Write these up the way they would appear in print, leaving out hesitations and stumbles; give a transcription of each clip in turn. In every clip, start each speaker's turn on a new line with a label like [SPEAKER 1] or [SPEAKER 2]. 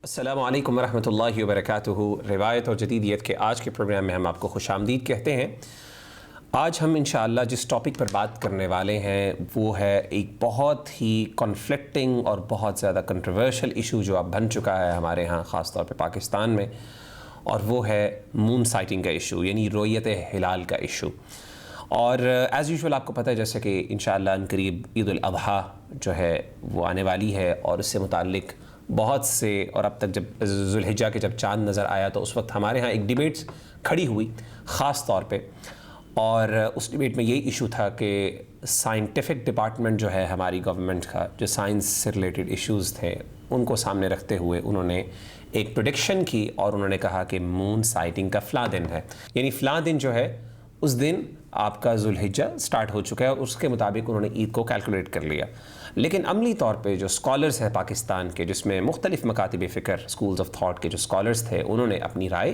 [SPEAKER 1] السلام علیکم ورحمۃ اللہ وبرکاتہ۔ روایت اور جدیدیت کے آج کے پروگرام میں ہم آپ کو خوش آمدید کہتے ہیں۔ آج ہم انشاءاللہ جس ٹاپک پر بات کرنے والے ہیں وہ ہے ایک بہت ہی کنفلکٹنگ اور بہت زیادہ کنٹروورشل ایشو جو اب بن چکا ہے ہمارے ہاں، خاص طور پہ پاکستان میں، اور وہ ہے مون سائٹنگ کا ایشو، یعنی رؤیت ہلال کا ایشو۔ اور ایز یوزول آپ کو پتہ ہے جیسے کہ انشاءاللہ عنقریب عید الاضحیٰ جو ہے وہ آنے والی ہے، اور اس سے متعلق بہت سے، اور اب تک جب ذوالحجہ کے جب چاند نظر آیا تو اس وقت ہمارے ہاں ایک ڈیبیٹس کھڑی ہوئی خاص طور پہ، اور اس ڈیبیٹ میں یہ ایشو تھا کہ سائنٹیفک ڈپارٹمنٹ جو ہے ہماری گورنمنٹ کا، جو سائنس سے ریلیٹڈ ایشوز تھے ان کو سامنے رکھتے ہوئے انہوں نے ایک پریڈکشن کی، اور انہوں نے کہا کہ مون سائٹنگ کا فلاں دن ہے، یعنی فلاں دن جو ہے اس دن آپ کا ذوالحجہ سٹارٹ ہو چکا ہے، اور اس کے مطابق انہوں نے عید کو کیلکولیٹ کر لیا۔ لیکن عملی طور پہ جو اسکالرز ہیں پاکستان کے، جس میں مختلف مکاتب فکر، اسکولز آف تھاٹ کے جو اسکالرز تھے، انہوں نے اپنی رائے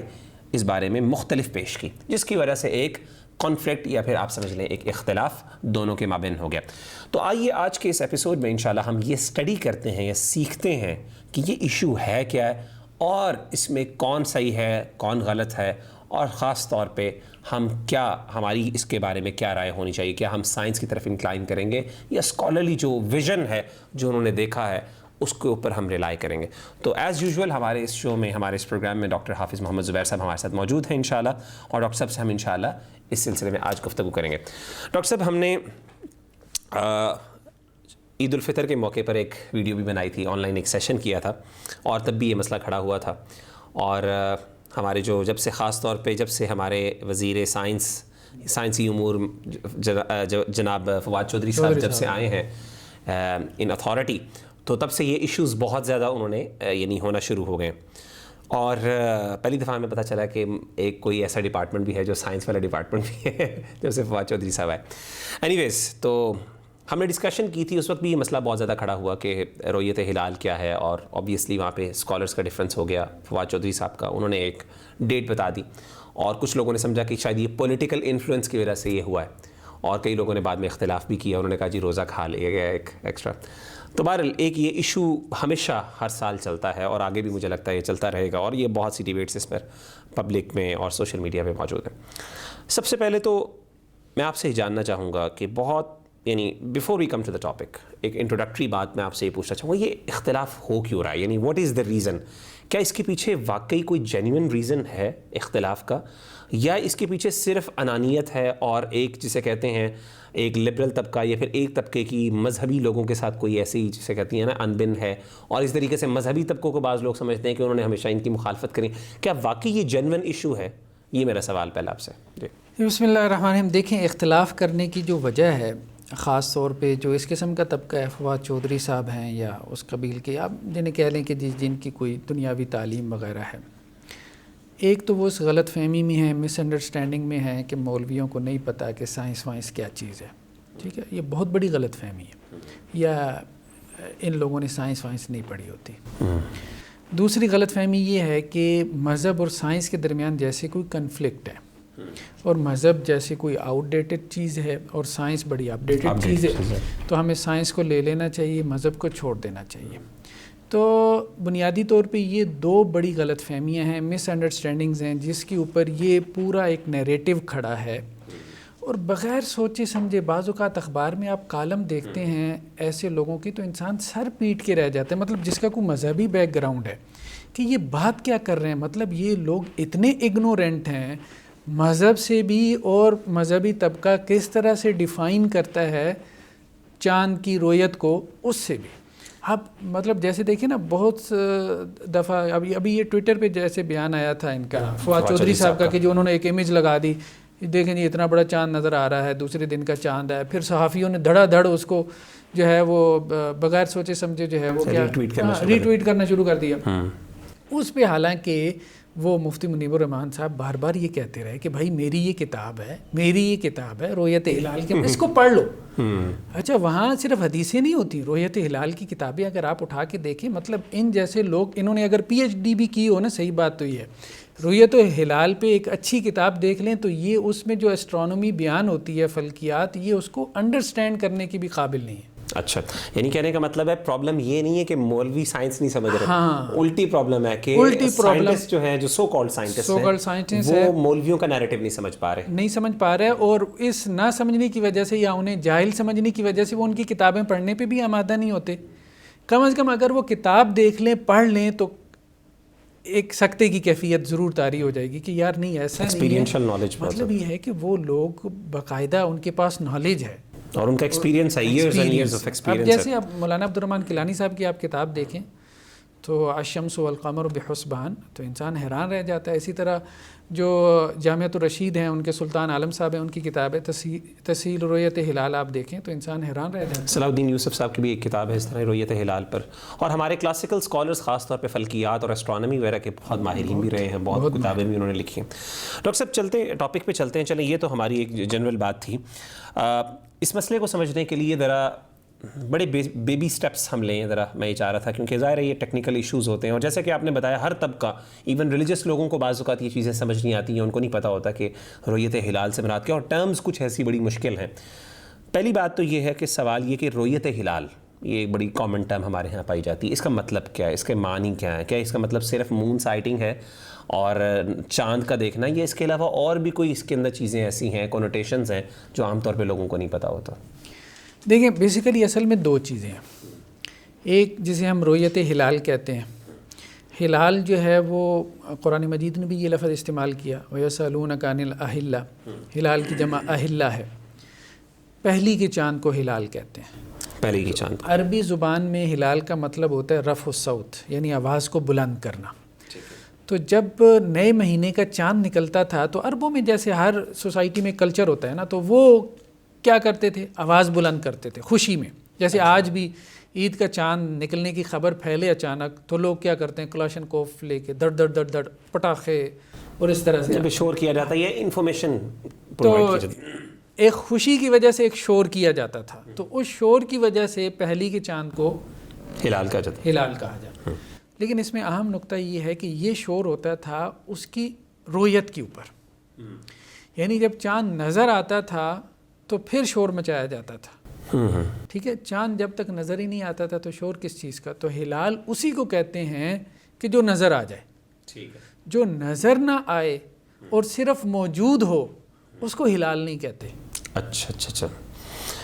[SPEAKER 1] اس بارے میں مختلف پیش کی، جس کی وجہ سے ایک کانفلکٹ یا پھر آپ سمجھ لیں ایک اختلاف دونوں کے مابین ہو گیا۔ تو آئیے آج کے اس ایپیسوڈ میں انشاءاللہ ہم یہ اسٹڈی کرتے ہیں یا سیکھتے ہیں کہ یہ ایشو ہے کیا ہے، اور اس میں کون صحیح ہے کون غلط ہے، اور خاص طور پہ ہم کیا، ہماری اس کے بارے میں کیا رائے ہونی چاہیے، کیا ہم سائنس کی طرف انکلائن کریں گے یا اسکالرلی جو ویژن ہے جو انہوں نے دیکھا ہے اس کے اوپر ہم ریلائی کریں گے۔ تو ایز یوزول ہمارے اس شو میں، ہمارے اس پروگرام میں ڈاکٹر حافظ محمد زبیر صاحب ہمارے ساتھ موجود ہیں انشاءاللہ، اور ڈاکٹر صاحب سے ہم انشاءاللہ اس سلسلے میں آج گفتگو کریں گے۔ ڈاکٹر صاحب، ہم نے عید الفطر کے موقع پر ایک ویڈیو بھی بنائی تھی، آن لائن ایک سیشن کیا تھا، اور تب بھی یہ مسئلہ کھڑا ہوا تھا، اور ہمارے جو جب سے خاص طور پہ جب سے ہمارے وزیر سائنسی امور جناب فواد چودھری صاحب جب سے آئے ہیں ان اتھارٹی، تو تب سے یہ ایشوز بہت زیادہ انہوں نے یعنی ہونا شروع ہو گئے، اور پہلی دفعہ ہمیں پتہ چلا کہ ایک کوئی ایسا ڈپارٹمنٹ بھی ہے جو سائنس والا ڈپارٹمنٹ بھی ہے جب سے فواد چودھری صاحب آئے۔ اینی ویز، تو ہم نے ڈسکشن کی تھی، اس وقت بھی یہ مسئلہ بہت زیادہ کھڑا ہوا کہ رؤیت ہلال کیا ہے، اور آبویسلی وہاں پہ اسکالرس کا ڈفرینس ہو گیا۔ فواد چودھری صاحب کا انہوں نے ایک ڈیٹ بتا دی، اور کچھ لوگوں نے سمجھا کہ شاید یہ پولیٹیکل انفلوئنس کی وجہ سے یہ ہوا ہے، اور کئی لوگوں نے بعد میں اختلاف بھی کیا، انہوں نے کہا جی روزہ کھا لیا گیا ایک ایکسٹرا۔ تو بہرحال ایک یہ ایشو ہمیشہ ہر سال چلتا ہے، اور آگے بھی مجھے لگتا ہے یہ چلتا رہے گا، اور یہ بہت سی ڈیبیٹس اس پر پبلک میں اور سوشل میڈیا پہ موجود ہیں۔ سب سے پہلے تو میں آپ سے جاننا چاہوں گا کہ بہت، یعنی before we come to the topic, ایک انٹروڈکٹری بات میں آپ سے یہ پوچھنا چاہوں گا، یہ اختلاف ہو کیوں رہا ہے، یعنی واٹ از دا ریزن؟ کیا اس کے پیچھے واقعی کوئی جینوئن ریزن ہے اختلاف کا، یا اس کے پیچھے صرف انانیت ہے، اور ایک جسے کہتے ہیں ایک لبرل طبقہ یا پھر ایک طبقے کی مذہبی لوگوں کے ساتھ کوئی ایسی جسے کہتی ہیں نا انبن ہے، اور اس طریقے سے مذہبی طبقوں کو بعض لوگ سمجھتے ہیں کہ انہوں نے ہمیشہ ان کی مخالفت کریں؟ کیا واقعی یہ جینوئن ایشو ہے؟ یہ میرا سوال پہلا آپ سے۔ جی
[SPEAKER 2] بسم اللہ الرحمن الرحیم۔ دیکھیں، اختلاف کرنے کی جو وجہ ہے، خاص طور پہ جو اس قسم کا طبقہ ہے، فواد چودھری صاحب ہیں یا اس قبیل کے، آپ جنہیں کہہ لیں کہ جن کی کوئی دنیاوی تعلیم وغیرہ ہے، ایک تو وہ اس غلط فہمی میں ہے، مس انڈرسٹینڈنگ میں ہے کہ مولویوں کو نہیں پتہ کہ سائنس وائنس کیا چیز ہے۔ ٹھیک ہے، یہ بہت بڑی غلط فہمی ہے، یا ان لوگوں نے سائنس وائنس نہیں پڑھی ہوتی۔ دوسری غلط فہمی یہ ہے کہ مذہب اور سائنس کے درمیان جیسے کوئی کنفلکٹ ہے، اور مذہب جیسے کوئی آؤٹ ڈیٹڈ چیز ہے اور سائنس بڑی اپ ڈیٹڈ چیز ہے، تو ہمیں سائنس کو لے لینا چاہیے، مذہب کو چھوڑ دینا چاہیے۔ تو بنیادی طور پہ یہ دو بڑی غلط فہمیاں ہیں، مس انڈرسٹینڈنگز ہیں، جس کے اوپر یہ پورا ایک نیریٹو کھڑا ہے، اور بغیر سوچے سمجھے بعض اوقات اخبار میں آپ کالم دیکھتے ہیں ایسے لوگوں کی، تو انسان سر پیٹ کے رہ جاتا ہے، مطلب جس کا کوئی مذہبی بیک گراؤنڈ ہے، کہ یہ بات کیا کر رہے ہیں، مطلب یہ لوگ اتنے اگنورینٹ ہیں مذہب سے بھی، اور مذہبی طبقہ کس طرح سے ڈیفائن کرتا ہے چاند کی رؤیت کو اس سے بھی۔ اب مطلب جیسے دیکھیں نا، بہت دفعہ ابھی یہ ٹویٹر پہ جیسے بیان آیا تھا ان کا فواد چودھری صاحب کا، کہ جو انہوں نے ایک امیج لگا دی، دیکھیں جی اتنا بڑا چاند نظر آ رہا ہے، دوسرے دن کا چاند ہے، پھر صحافیوں نے دھڑا دھڑ اس کو جو ہے وہ بغیر سوچے سمجھے جو ہے وہ کیا ری ٹویٹ کرنا شروع کر دیا اس پہ۔ حالانکہ وہ مفتی منیب الرحمان صاحب بار بار یہ کہتے رہے کہ بھائی میری یہ کتاب ہے رؤیت ہلال کی، اس کو پڑھ لو۔ اچھا، وہاں صرف حدیثیں نہیں ہوتی، رؤیت ہلال کی کتابیں اگر آپ اٹھا کے دیکھیں، مطلب ان جیسے لوگ، انہوں نے اگر پی ایچ ڈی بھی کی ہو نا، صحیح بات تو یہ ہے، رؤیت ہلال پہ ایک اچھی کتاب دیکھ لیں تو یہ اس میں جو اسٹرانومی بیان ہوتی ہے، فلکیات، یہ اس کو انڈرسٹینڈ کرنے کی بھی قابل نہیں ہے۔
[SPEAKER 1] اچھا، یعنی کہنے کا مطلب ہے پرابلم یہ نہیں ہے کہ مولوی سائنس نہیں سمجھ رہے، الٹی پرابلم ہے کہ سائنٹسٹ جو ہیں، جو سو کالڈ سائنٹسٹ ہیں، وہ مولویوں کا نیریٹو نہیں سمجھ پا رہے،
[SPEAKER 2] اور اس نہ سمجھنے کی وجہ سے یا انہیں جاہل سمجھنے کی وجہ سے وہ ان کی کتابیں پڑھنے پہ بھی آمادہ نہیں ہوتے. کم از کم اگر وہ کتاب دیکھ لیں، پڑھ لیں، تو ایک سکتے کی کیفیت ضرور طاری ہو جائے گی کہ یار نہیں ایسا نہیں ہے. مطلب یہ ہے کہ وہ لوگ باقاعدہ ان کے پاس نالج ہے
[SPEAKER 1] اور ان کا ایکسپیرینس ہے، years and years of experience.
[SPEAKER 2] اب جیسے اب مولانا عبد الرحمن کیلانی صاحب کی آپ کتاب دیکھیں تو الشمس والقمر بحسبان، تو انسان حیران رہ جاتا ہے. اسی طرح جو جامعۃ الرشید ہیں، ان کے سلطان عالم صاحب ہیں، ان کی کتاب ہے تسہیل رؤیت ہلال، آپ دیکھیں تو انسان حیران رہ جاتا ہے.
[SPEAKER 1] صلاح الدین یوسف صاحب کی بھی ایک کتاب ہے اس طرح رؤیت ہلال پر. اور ہمارے کلاسیکل اسکالرس خاص طور پہ فلکیات اور اسٹرانومی وغیرہ کے بہت ماہرین بھی رہے ہیں، بہت کتابیں بھی انہوں نے لکھی ہیں. ڈاکٹر صاحب ٹاپک پہ چلتے ہیں. چلیں، یہ تو ہماری ایک جنرل بات تھی. اس مسئلے کو سمجھنے کے لیے ذرا بڑے بیبی سٹیپس ہم لیں، ذرا میں یہ چاہ رہا تھا، کیونکہ ظاہر ہے یہ ٹیکنیکل ایشوز ہوتے ہیں، اور جیسے کہ آپ نے بتایا ہر طبقہ، ایون ریلیجس لوگوں کو بعض اوقات یہ چیزیں سمجھ نہیں آتی ہیں، ان کو نہیں پتہ ہوتا کہ رؤیت ہلال سے مراد کیا، اور ٹرمز کچھ ایسی بڑی مشکل ہیں. پہلی بات تو یہ ہے کہ سوال یہ کہ رؤیت ہلال یہ ایک بڑی کامن ٹرم ہمارے ہاں پائی جاتی ہے، اس کا مطلب کیا ہے، اس کے معنی کیا ہے؟ کیا اس کا مطلب صرف مون سائٹنگ ہے اور چاند کا دیکھنا، یا اس کے علاوہ اور بھی کوئی اس کے اندر چیزیں ایسی ہیں، کونوٹیشنز ہیں جو عام طور پہ لوگوں کو نہیں پتہ ہوتا؟
[SPEAKER 2] دیکھیں، بیسیکلی اصل میں دو چیزیں ہیں. ایک جسے ہم رؤیت ہلال کہتے ہیں، ہلال جو ہے وہ قرآن مجید نے بھی یہ لفظ استعمال کیا، وَيَسْأَلُونَكَ عَنِ الْأَهِلَّةِ، ہلال کی جمع اہلہ ہے. پہلی کے چاند کو ہلال کہتے ہیں.
[SPEAKER 1] پہلی کی چاند
[SPEAKER 2] عربی زبان میں ہلال کا مطلب ہوتا ہے رفع الصوت، یعنی آواز کو بلند کرنا. تو جب نئے مہینے کا چاند نکلتا تھا تو عربوں میں جیسے ہر سوسائٹی میں کلچر ہوتا ہے نا، تو وہ کیا کرتے تھے؟ آواز بلند کرتے تھے خوشی میں. جیسے آج بھی عید کا چاند نکلنے کی خبر پھیلے اچانک تو لوگ کیا کرتے ہیں؟ کلاشنکوف لے کے دڑ دڑ دڑ دڑ پٹاخے اور اس طرح سے
[SPEAKER 1] شور کیا جاتا ہے، یہ انفارمیشن
[SPEAKER 2] تو ایک خوشی کی وجہ سے ایک شور کیا جاتا تھا. تو اس شور کی وجہ سے پہلی کے چاند کو
[SPEAKER 1] ہلال
[SPEAKER 2] کہا جاتا. لیکن اس میں اہم نقطہ یہ ہے کہ یہ شور ہوتا تھا اس کی رؤیت کے اوپر، یعنی جب چاند نظر آتا تھا تو پھر شور مچایا جاتا تھا. ٹھیک ہے، چاند جب تک نظر ہی نہیں آتا تھا تو شور کس چیز کا؟ تو ہلال اسی کو کہتے ہیں کہ جو نظر آ جائے.
[SPEAKER 1] ٹھیک ہے،
[SPEAKER 2] جو نظر نہ آئے اور صرف موجود ہو اس کو ہلال نہیں کہتے.
[SPEAKER 1] اچھا.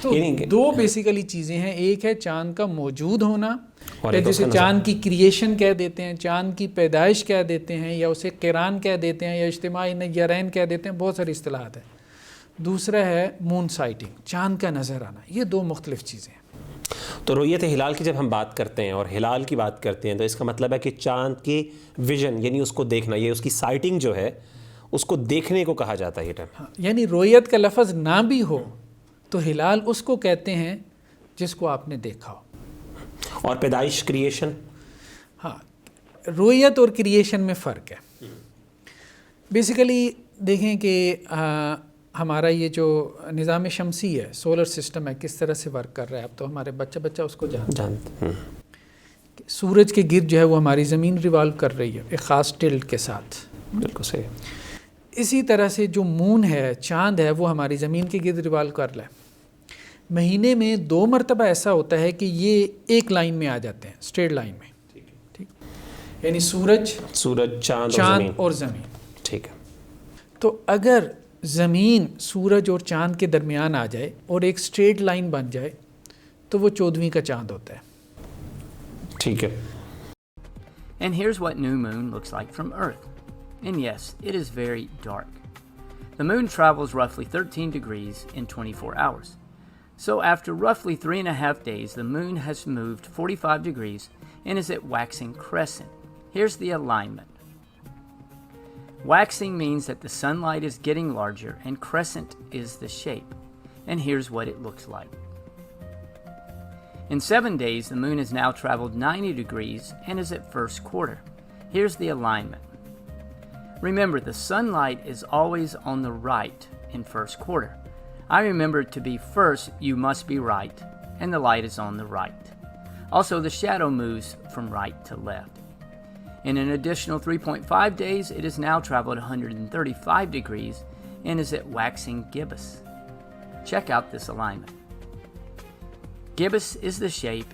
[SPEAKER 2] تو دو بیسیکلی چیزیں ہیں، ایک ہے چاند کا موجود ہونا، جسے چاند کی کریشن کہہ دیتے ہیں، چاند کی پیدائش کہہ دیتے ہیں، یا اسے قران کہہ دیتے ہیں، یا اجتماعی نیرین کہہ دیتے ہیں، بہت ساری اصطلاحات ہیں. دوسرا ہے مون سائٹنگ، چاند کا نظر آنا. یہ دو مختلف چیزیں ہیں.
[SPEAKER 1] تو رؤیت ہلال کی جب ہم بات کرتے ہیں اور ہلال کی بات کرتے ہیں تو اس کا مطلب ہے کہ چاند کی ویژن، یعنی اس کو دیکھنا، یہ اس کی سائٹنگ جو ہے اس کو دیکھنے کو کہا جاتا ہے یہ ٹائم.
[SPEAKER 2] یعنی رؤیت کا لفظ نہ بھی ہو تو ہلال اس کو کہتے ہیں جس کو آپ نے دیکھا ہو.
[SPEAKER 1] اور پیدائش، کریشن،
[SPEAKER 2] ہاں، رؤیت اور کریشن میں فرق ہے. بیسیکلی دیکھیں کہ ہمارا یہ جو نظام شمسی ہے، سولر سسٹم ہے، کس طرح سے ورک کر رہا ہے. اب تو ہمارے بچہ اس کو جانتے ہیں. سورج کے گرد جو ہے وہ ہماری زمین ریوالو کر رہی ہے ایک خاص ٹلٹ کے ساتھ.
[SPEAKER 1] بالکل صحیح.
[SPEAKER 2] اسی طرح سے جو مون ہے، چاند ہے، وہ ہماری زمین کے گرد ریوالو کر رہا ہے. مہینے میں 2 مرتبہ ایسا ہوتا ہے کہ یہ ایک لائن میں آ جاتے ہیں، اسٹریٹ لائن میں. ٹھیک، یعنی سورج، چاند اور زمین.
[SPEAKER 1] ٹھیک ہے.
[SPEAKER 2] تو اگر زمین سورج اور چاند کے درمیان آ جائے اور ایک اسٹریٹ لائن بن جائے تو وہ 14ویں کا چاند ہوتا ہے.
[SPEAKER 1] ٹھیک ہے.
[SPEAKER 3] And here's what new moon looks like from Earth. And yes, it is very dark. The moon travels roughly 13 degrees in 24 hours. So after roughly 3.5 days, the moon has moved 45 degrees and is at waxing crescent. Here's the alignment. Waxing means that the sunlight is getting larger and crescent is the shape. And here's what it looks like. In 7 days, the moon has now traveled 90 degrees and is at first quarter. Here's the alignment. Remember, the sunlight is always on the right in first quarter. I remember to be first, you must be right, and the light is on the right. Also, the shadow moves from right to left. In an additional 3.5 days, it has now traveled 135 degrees and is at waxing gibbous. Check out this alignment. Gibbous is the shape,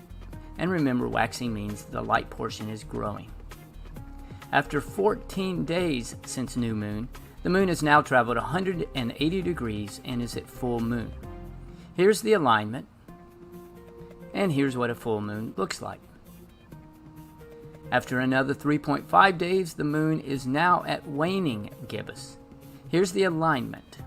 [SPEAKER 3] and remember, waxing means the light portion is growing. After 14 days since new moon, the moon has now traveled 180 degrees and is at full moon. Here's the alignment, and here's what a full moon looks like. After another 3.5 days, the moon is now at waning gibbous. Here's the alignment.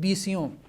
[SPEAKER 2] 20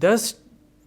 [SPEAKER 2] 10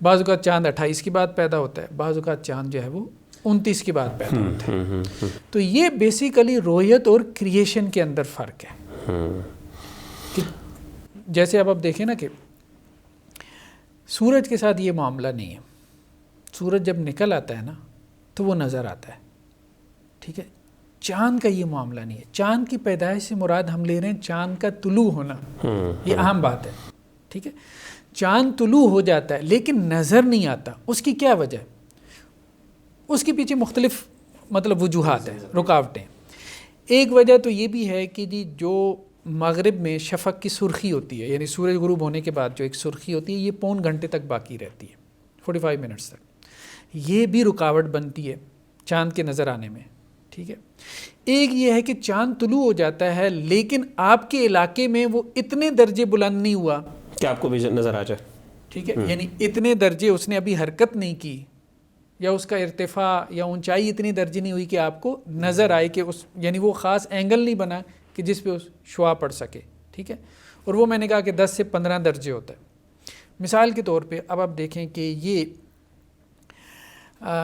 [SPEAKER 2] بعض اوقات چاند 28 کے بعد پیدا ہوتا ہے, بعض اوقات چاند جو ہے وہ 29 کے بعد پیدا ہوتا ہے. تو یہ بیسیکلی رؤیت اور کریشن کے اندر فرق ہے. کہ جیسے اب آپ دیکھیں نا کہ سورج کے ساتھ یہ معاملہ نہیں ہے. سورج جب نکل آتا ہے نا تو وہ نظر آتا ہے, ٹھیک ہے. چاند کا یہ معاملہ نہیں ہے. چاند کی پیدائش سے مراد ہم لے رہے ہیں چاند کا طلوع ہونا, یہ اہم بات ہے, ٹھیک ہے. چاند طلوع ہو جاتا ہے لیکن نظر نہیں آتا. اس کی کیا وجہ ہے؟ اس کے پیچھے مختلف مطلب وجوہات ہیں, رکاوٹیں. ایک وجہ تو یہ بھی ہے کہ جی جو مغرب میں شفق کی سرخی ہوتی ہے, یعنی سورج غروب ہونے کے بعد جو ایک سرخی ہوتی ہے, یہ پون گھنٹے تک باقی رہتی ہے, 45 منٹس تک. یہ بھی رکاوٹ بنتی ہے چاند کے نظر آنے میں, ٹھیک ہے. ایک یہ ہے کہ چاند طلوع ہو جاتا ہے لیکن آپ کے علاقے میں وہ اتنے درجے بلند نہیں ہوا
[SPEAKER 1] کہ آپ کو بھی نظر آ جائے,
[SPEAKER 2] ٹھیک ہے. یعنی اتنے درجے اس نے ابھی حرکت نہیں کی, یا اس کا ارتفاع یا اونچائی اتنی درجے نہیں ہوئی کہ آپ کو نظر آئے کہ اس, یعنی وہ خاص اینگل نہیں بنا کہ جس پہ اس شعاع پڑ سکے, ٹھیک ہے. اور وہ میں نے کہا کہ 10 سے 15 درجے ہوتا ہے. مثال کے طور پہ اب آپ دیکھیں کہ یہ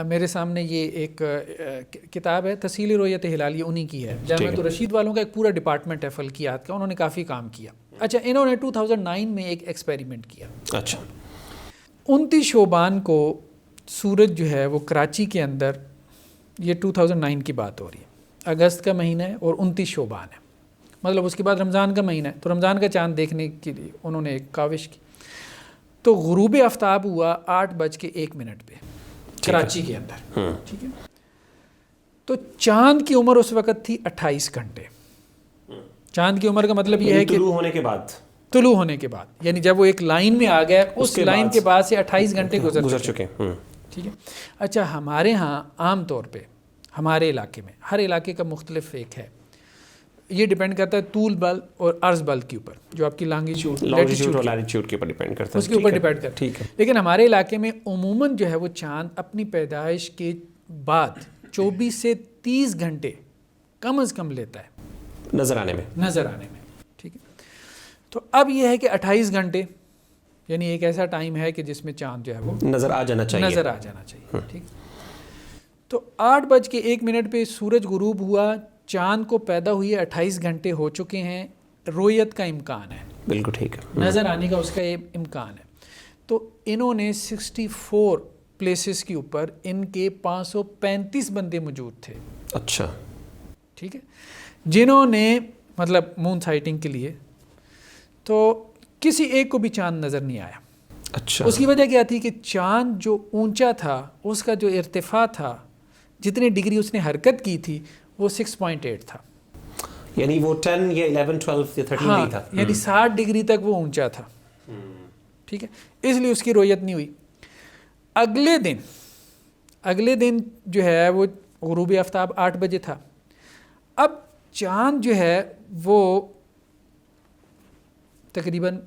[SPEAKER 2] میرے سامنے یہ ایک کتاب ہے تسہیل رؤیت ہلالیہ, انہی کی ہے. جامعۃ الرشید والوں کا ایک پورا ڈپارٹمنٹ ہے فلکیات کا, انہوں نے کافی کام کیا. اچھا, انہوں نے 2009 میں ایک ایکسپیریمنٹ کیا.
[SPEAKER 1] اچھا,
[SPEAKER 2] 29 شعبان کو سورج جو ہے وہ کراچی کے اندر, یہ 2009 کی بات ہو رہی ہے, اگست کا مہینہ ہے اور 29 شعبان ہے, مطلب اس کے بعد رمضان کا مہینہ ہے. تو رمضان کا چاند دیکھنے کے لیے انہوں نے ایک کاوش کی. تو غروب آفتاب ہوا 8:01 پہ کراچی کے اندر, ٹھیک ہے. تو چاند کی عمر اس وقت تھی 28 گھنٹے. چاند کی عمر کا مطلب یہ ہے کہ
[SPEAKER 1] طلوع ہونے کے بعد,
[SPEAKER 2] طلوع ہونے کے بعد, یعنی جب وہ ایک لائن میں آ گیا, اس لائن کے بعد سے 28 گھنٹے گزر چکے, ٹھیک ہے. اچھا, ہمارے ہاں عام طور پہ ہمارے علاقے میں, ہر علاقے کا مختلف ایک ہے, یہ ڈیپینڈ کرتا ہے طول بل اور عرض بل کے اوپر, جو آپ کی لانگیٹیوڈ
[SPEAKER 1] اور لیٹیٹیوڈ کے اوپر ڈیپینڈ کرتا ہے,
[SPEAKER 2] اس کے اوپر ڈیپینڈ کرتا ہے,
[SPEAKER 1] ٹھیک ہے.
[SPEAKER 2] لیکن ہمارے علاقے میں عموماً جو ہے وہ چاند اپنی پیدائش کے بعد 24 سے 30 گھنٹے کم از کم لیتا ہے
[SPEAKER 1] نظر آنے میں,
[SPEAKER 2] ٹھیک ہے. تو اب یہ ہے کہ 28 گھنٹے یعنی ایک ایسا ٹائم ہے کہ جس میں چاند جو ہے وہ
[SPEAKER 1] نظر آ جانا چاہیے,
[SPEAKER 2] ٹھیک. تو 8:01 پہ سورج غروب ہوا, چاند کو پیدا ہوئی 28 گھنٹے ہو چکے ہیں, رؤیت کا امکان ہے,
[SPEAKER 1] بالکل ٹھیک ہے,
[SPEAKER 2] نظر آنے کا اس کا امکان ہے. تو انہوں نے 64 پلیسز کے اوپر ان کے 535 بندے موجود تھے.
[SPEAKER 1] اچھا,
[SPEAKER 2] ٹھیک ہے, جنہوں نے مطلب مون سائٹنگ کے لیے, تو کسی ایک کو بھی چاند نظر نہیں آیا.
[SPEAKER 1] اچھا,
[SPEAKER 2] اس کی وجہ کیا تھی کہ چاند جو اونچا تھا, اس کا جو ارتفاع تھا, جتنے ڈگری اس نے حرکت کی تھی وہ 6.8 تھا,
[SPEAKER 1] یعنی وہ 10 یا 11 12 یا 13 نہیں تھا,
[SPEAKER 2] یعنی 60 ڈگری تک وہ اونچا تھا, ٹھیک ہے. اس لیے اس کی رؤیت نہیں ہوئی. اگلے دن جو ہے وہ غروب آفتاب 8 بجے تھا. اب چاند جو ہے وہ تقریباً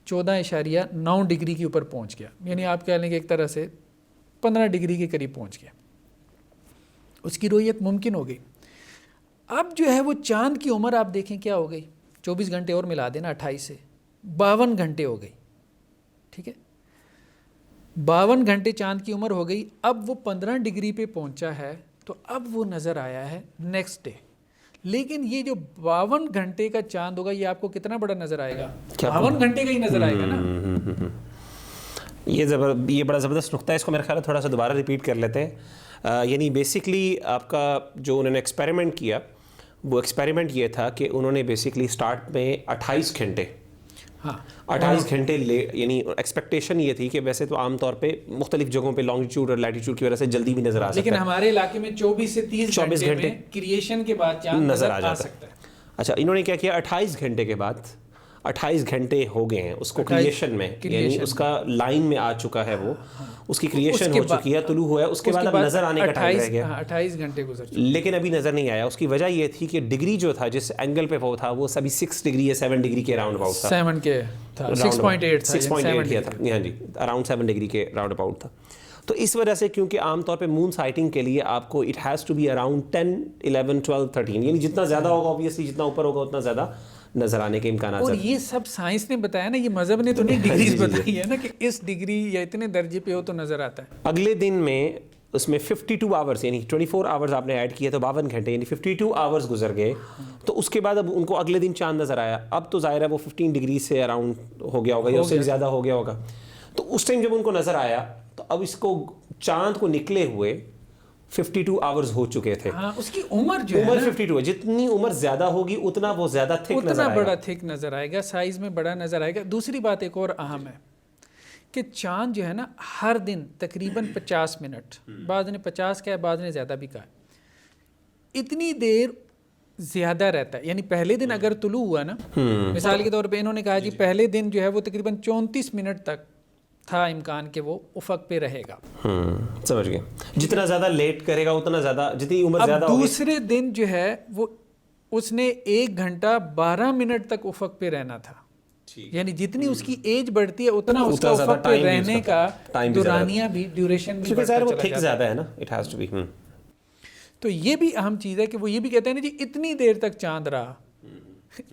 [SPEAKER 2] 14.9 ڈگری کے اوپر پہنچ گیا, یعنی آپ کہہ لیں کہ ایک طرح سے 15 ڈگری کے قریب پہنچ گیا. اس کی رؤیت ممکن ہو گئی. اب جو ہے وہ چاند کی عمر آپ دیکھیں کیا ہو گئی, 24 گھنٹے اور ملا دینا 28 سے 52 گھنٹے ہو گئی, ٹھیک ہے. 52 گھنٹے چاند کی عمر ہو گئی. اب وہ 15 ڈگری پہ پہنچا ہے, تو اب وہ نظر آیا ہے نیکسٹ ڈے. لیکن یہ جو 52 گھنٹے کا چاند ہوگا, یہ آپ کو کتنا بڑا نظر آئے گا, 52 گھنٹے کا ہی نظر آئے گا نا.
[SPEAKER 1] یہ بڑا زبردست نقطہ ہے, اس کو میرا خیال ہے تھوڑا سا دوبارہ ریپیٹ کر لیتے ہیں. یعنی بیسکلی آپ کا جو انہوں نے ایکسپیریمنٹ کیا, وہ ایکسپیریمنٹ یہ تھا کہ انہوں نے بیسکلی سٹارٹ میں 28 گھنٹے 28 گھنٹے یعنی ایکسپیکٹیشن یہ تھی کہ ویسے تو عام طور پہ مختلف جگہوں پہ لانگیٹیوڈ اور لیٹیٹیوڈ کی وجہ سے جلدی بھی نظر آ سکتا ہے,
[SPEAKER 2] لیکن ہمارے علاقے میں 24 سے 30 گھنٹے میں کریشن کے بعد چاند نظر آ سکتا ہے.
[SPEAKER 1] اچھا, انہوں نے کیا کیا, 28 گھنٹے کے بعد 28 گھنٹے ہو گئے ہیں اس کو کریشن میں, یعنی اس کا لائن میں آ چکا ہے, وہ اس کی کریشن ہو چکی ہے, طلوع ہوا ہے, اس کے بعد اب نظر آنے کا ٹائم رہ گیا.
[SPEAKER 2] 28 گھنٹے گزر چکے,
[SPEAKER 1] لیکن ابھی نظر نہیں آیا. اس کی وجہ یہ تھی کہ ڈگری جو تھا, جس اینگل پہ وہ تھا, وہ سبھی 6 ڈگری یا 7 ڈگری کے راؤنڈ اباؤٹ تھا.
[SPEAKER 2] 7 کے تھا, 6.8
[SPEAKER 1] تھا, ہاں جی, اراؤنڈ 7 ڈگری کے راؤنڈ اباؤٹ تھا. تو اس وجہ سے, کیونکہ عام طور پہ مون سائٹنگ کے لیے آپ کو it has to be around 10 11 12 13, یعنی جتنا زیادہ ہوگا اوبویسلی, جتنا اوپر ہوگا اتنا زیادہ نظر آنے کے امکانات.
[SPEAKER 2] اور یہ سب سائنس نے بتایا نا, یہ مذہب نے تو نہیں ڈگریز بتائی ہے نا کہ اس ڈگری یا اتنے درجے پہ ہو تو نظر آتا ہے.
[SPEAKER 1] اگلے دن میں اس میں 52 آورس یعنی 24 آورز آپ نے ایڈ کیا تو 52 گھنٹے یعنی 52 آورز گزر گئے. تو اس کے بعد اب ان کو اگلے دن چاند نظر آیا. اب تو ظاہر ہے وہ 15 ڈگری سے اراؤنڈ ہو گیا ہوگا یا اس سے بھی زیادہ ہو گیا ہوگا. تو اس ٹائم جب ان کو نظر آیا تو اب اس کو چاند کو نکلے ہوئے 52 آورز ہو چکے تھے.
[SPEAKER 2] ہاں, اس کی عمر جو ہے
[SPEAKER 1] عمر 52 ہے. جتنی عمر زیادہ ہوگی اتنا وہ زیادہ تھک نظر آئے گا,
[SPEAKER 2] اتنا بڑا تھک نظر آئے گا, سائز میں بڑا نظر آئے گا. دوسری بات ایک اور اہم ہے کہ چاند جو ہے نا ہر دن تقریباً 50 منٹ, بعض نے 50 کہا ہے, بعض نے زیادہ بھی کہا ہے, اتنی دیر زیادہ رہتا ہے. یعنی پہلے دن اگر طلوع ہوا نا, مثال کے طور پہ انہوں نے کہا جی پہلے دن جو ہے وہ تقریباً 34 منٹ تک تھا امکان کہ وہ افق پہ رہے گا.
[SPEAKER 1] سمجھ گئے. جتنا زیادہ لیٹ کرے گا اتنا زیادہ, جتنی عمر زیادہ ہوگی.
[SPEAKER 2] دوسرے دن جو ہے وہ اس نے 1 گھنٹہ 12 منٹ تک افق پہ رہنا تھا. یعنی جتنی اس کی ایج بڑھتی ہے اتنا اس کا افق پہ رہنے کا دورانیہ بھی, ڈیوریشن بھی بڑھتا چلا جاتا ہے.
[SPEAKER 1] زیادہ ہے نا, اٹ ہیز ٹو بی.
[SPEAKER 2] تو یہ بھی اہم چیز ہے کہ وہ یہ بھی کہتے ہیں نا جی اتنی دیر تک چاند رہا,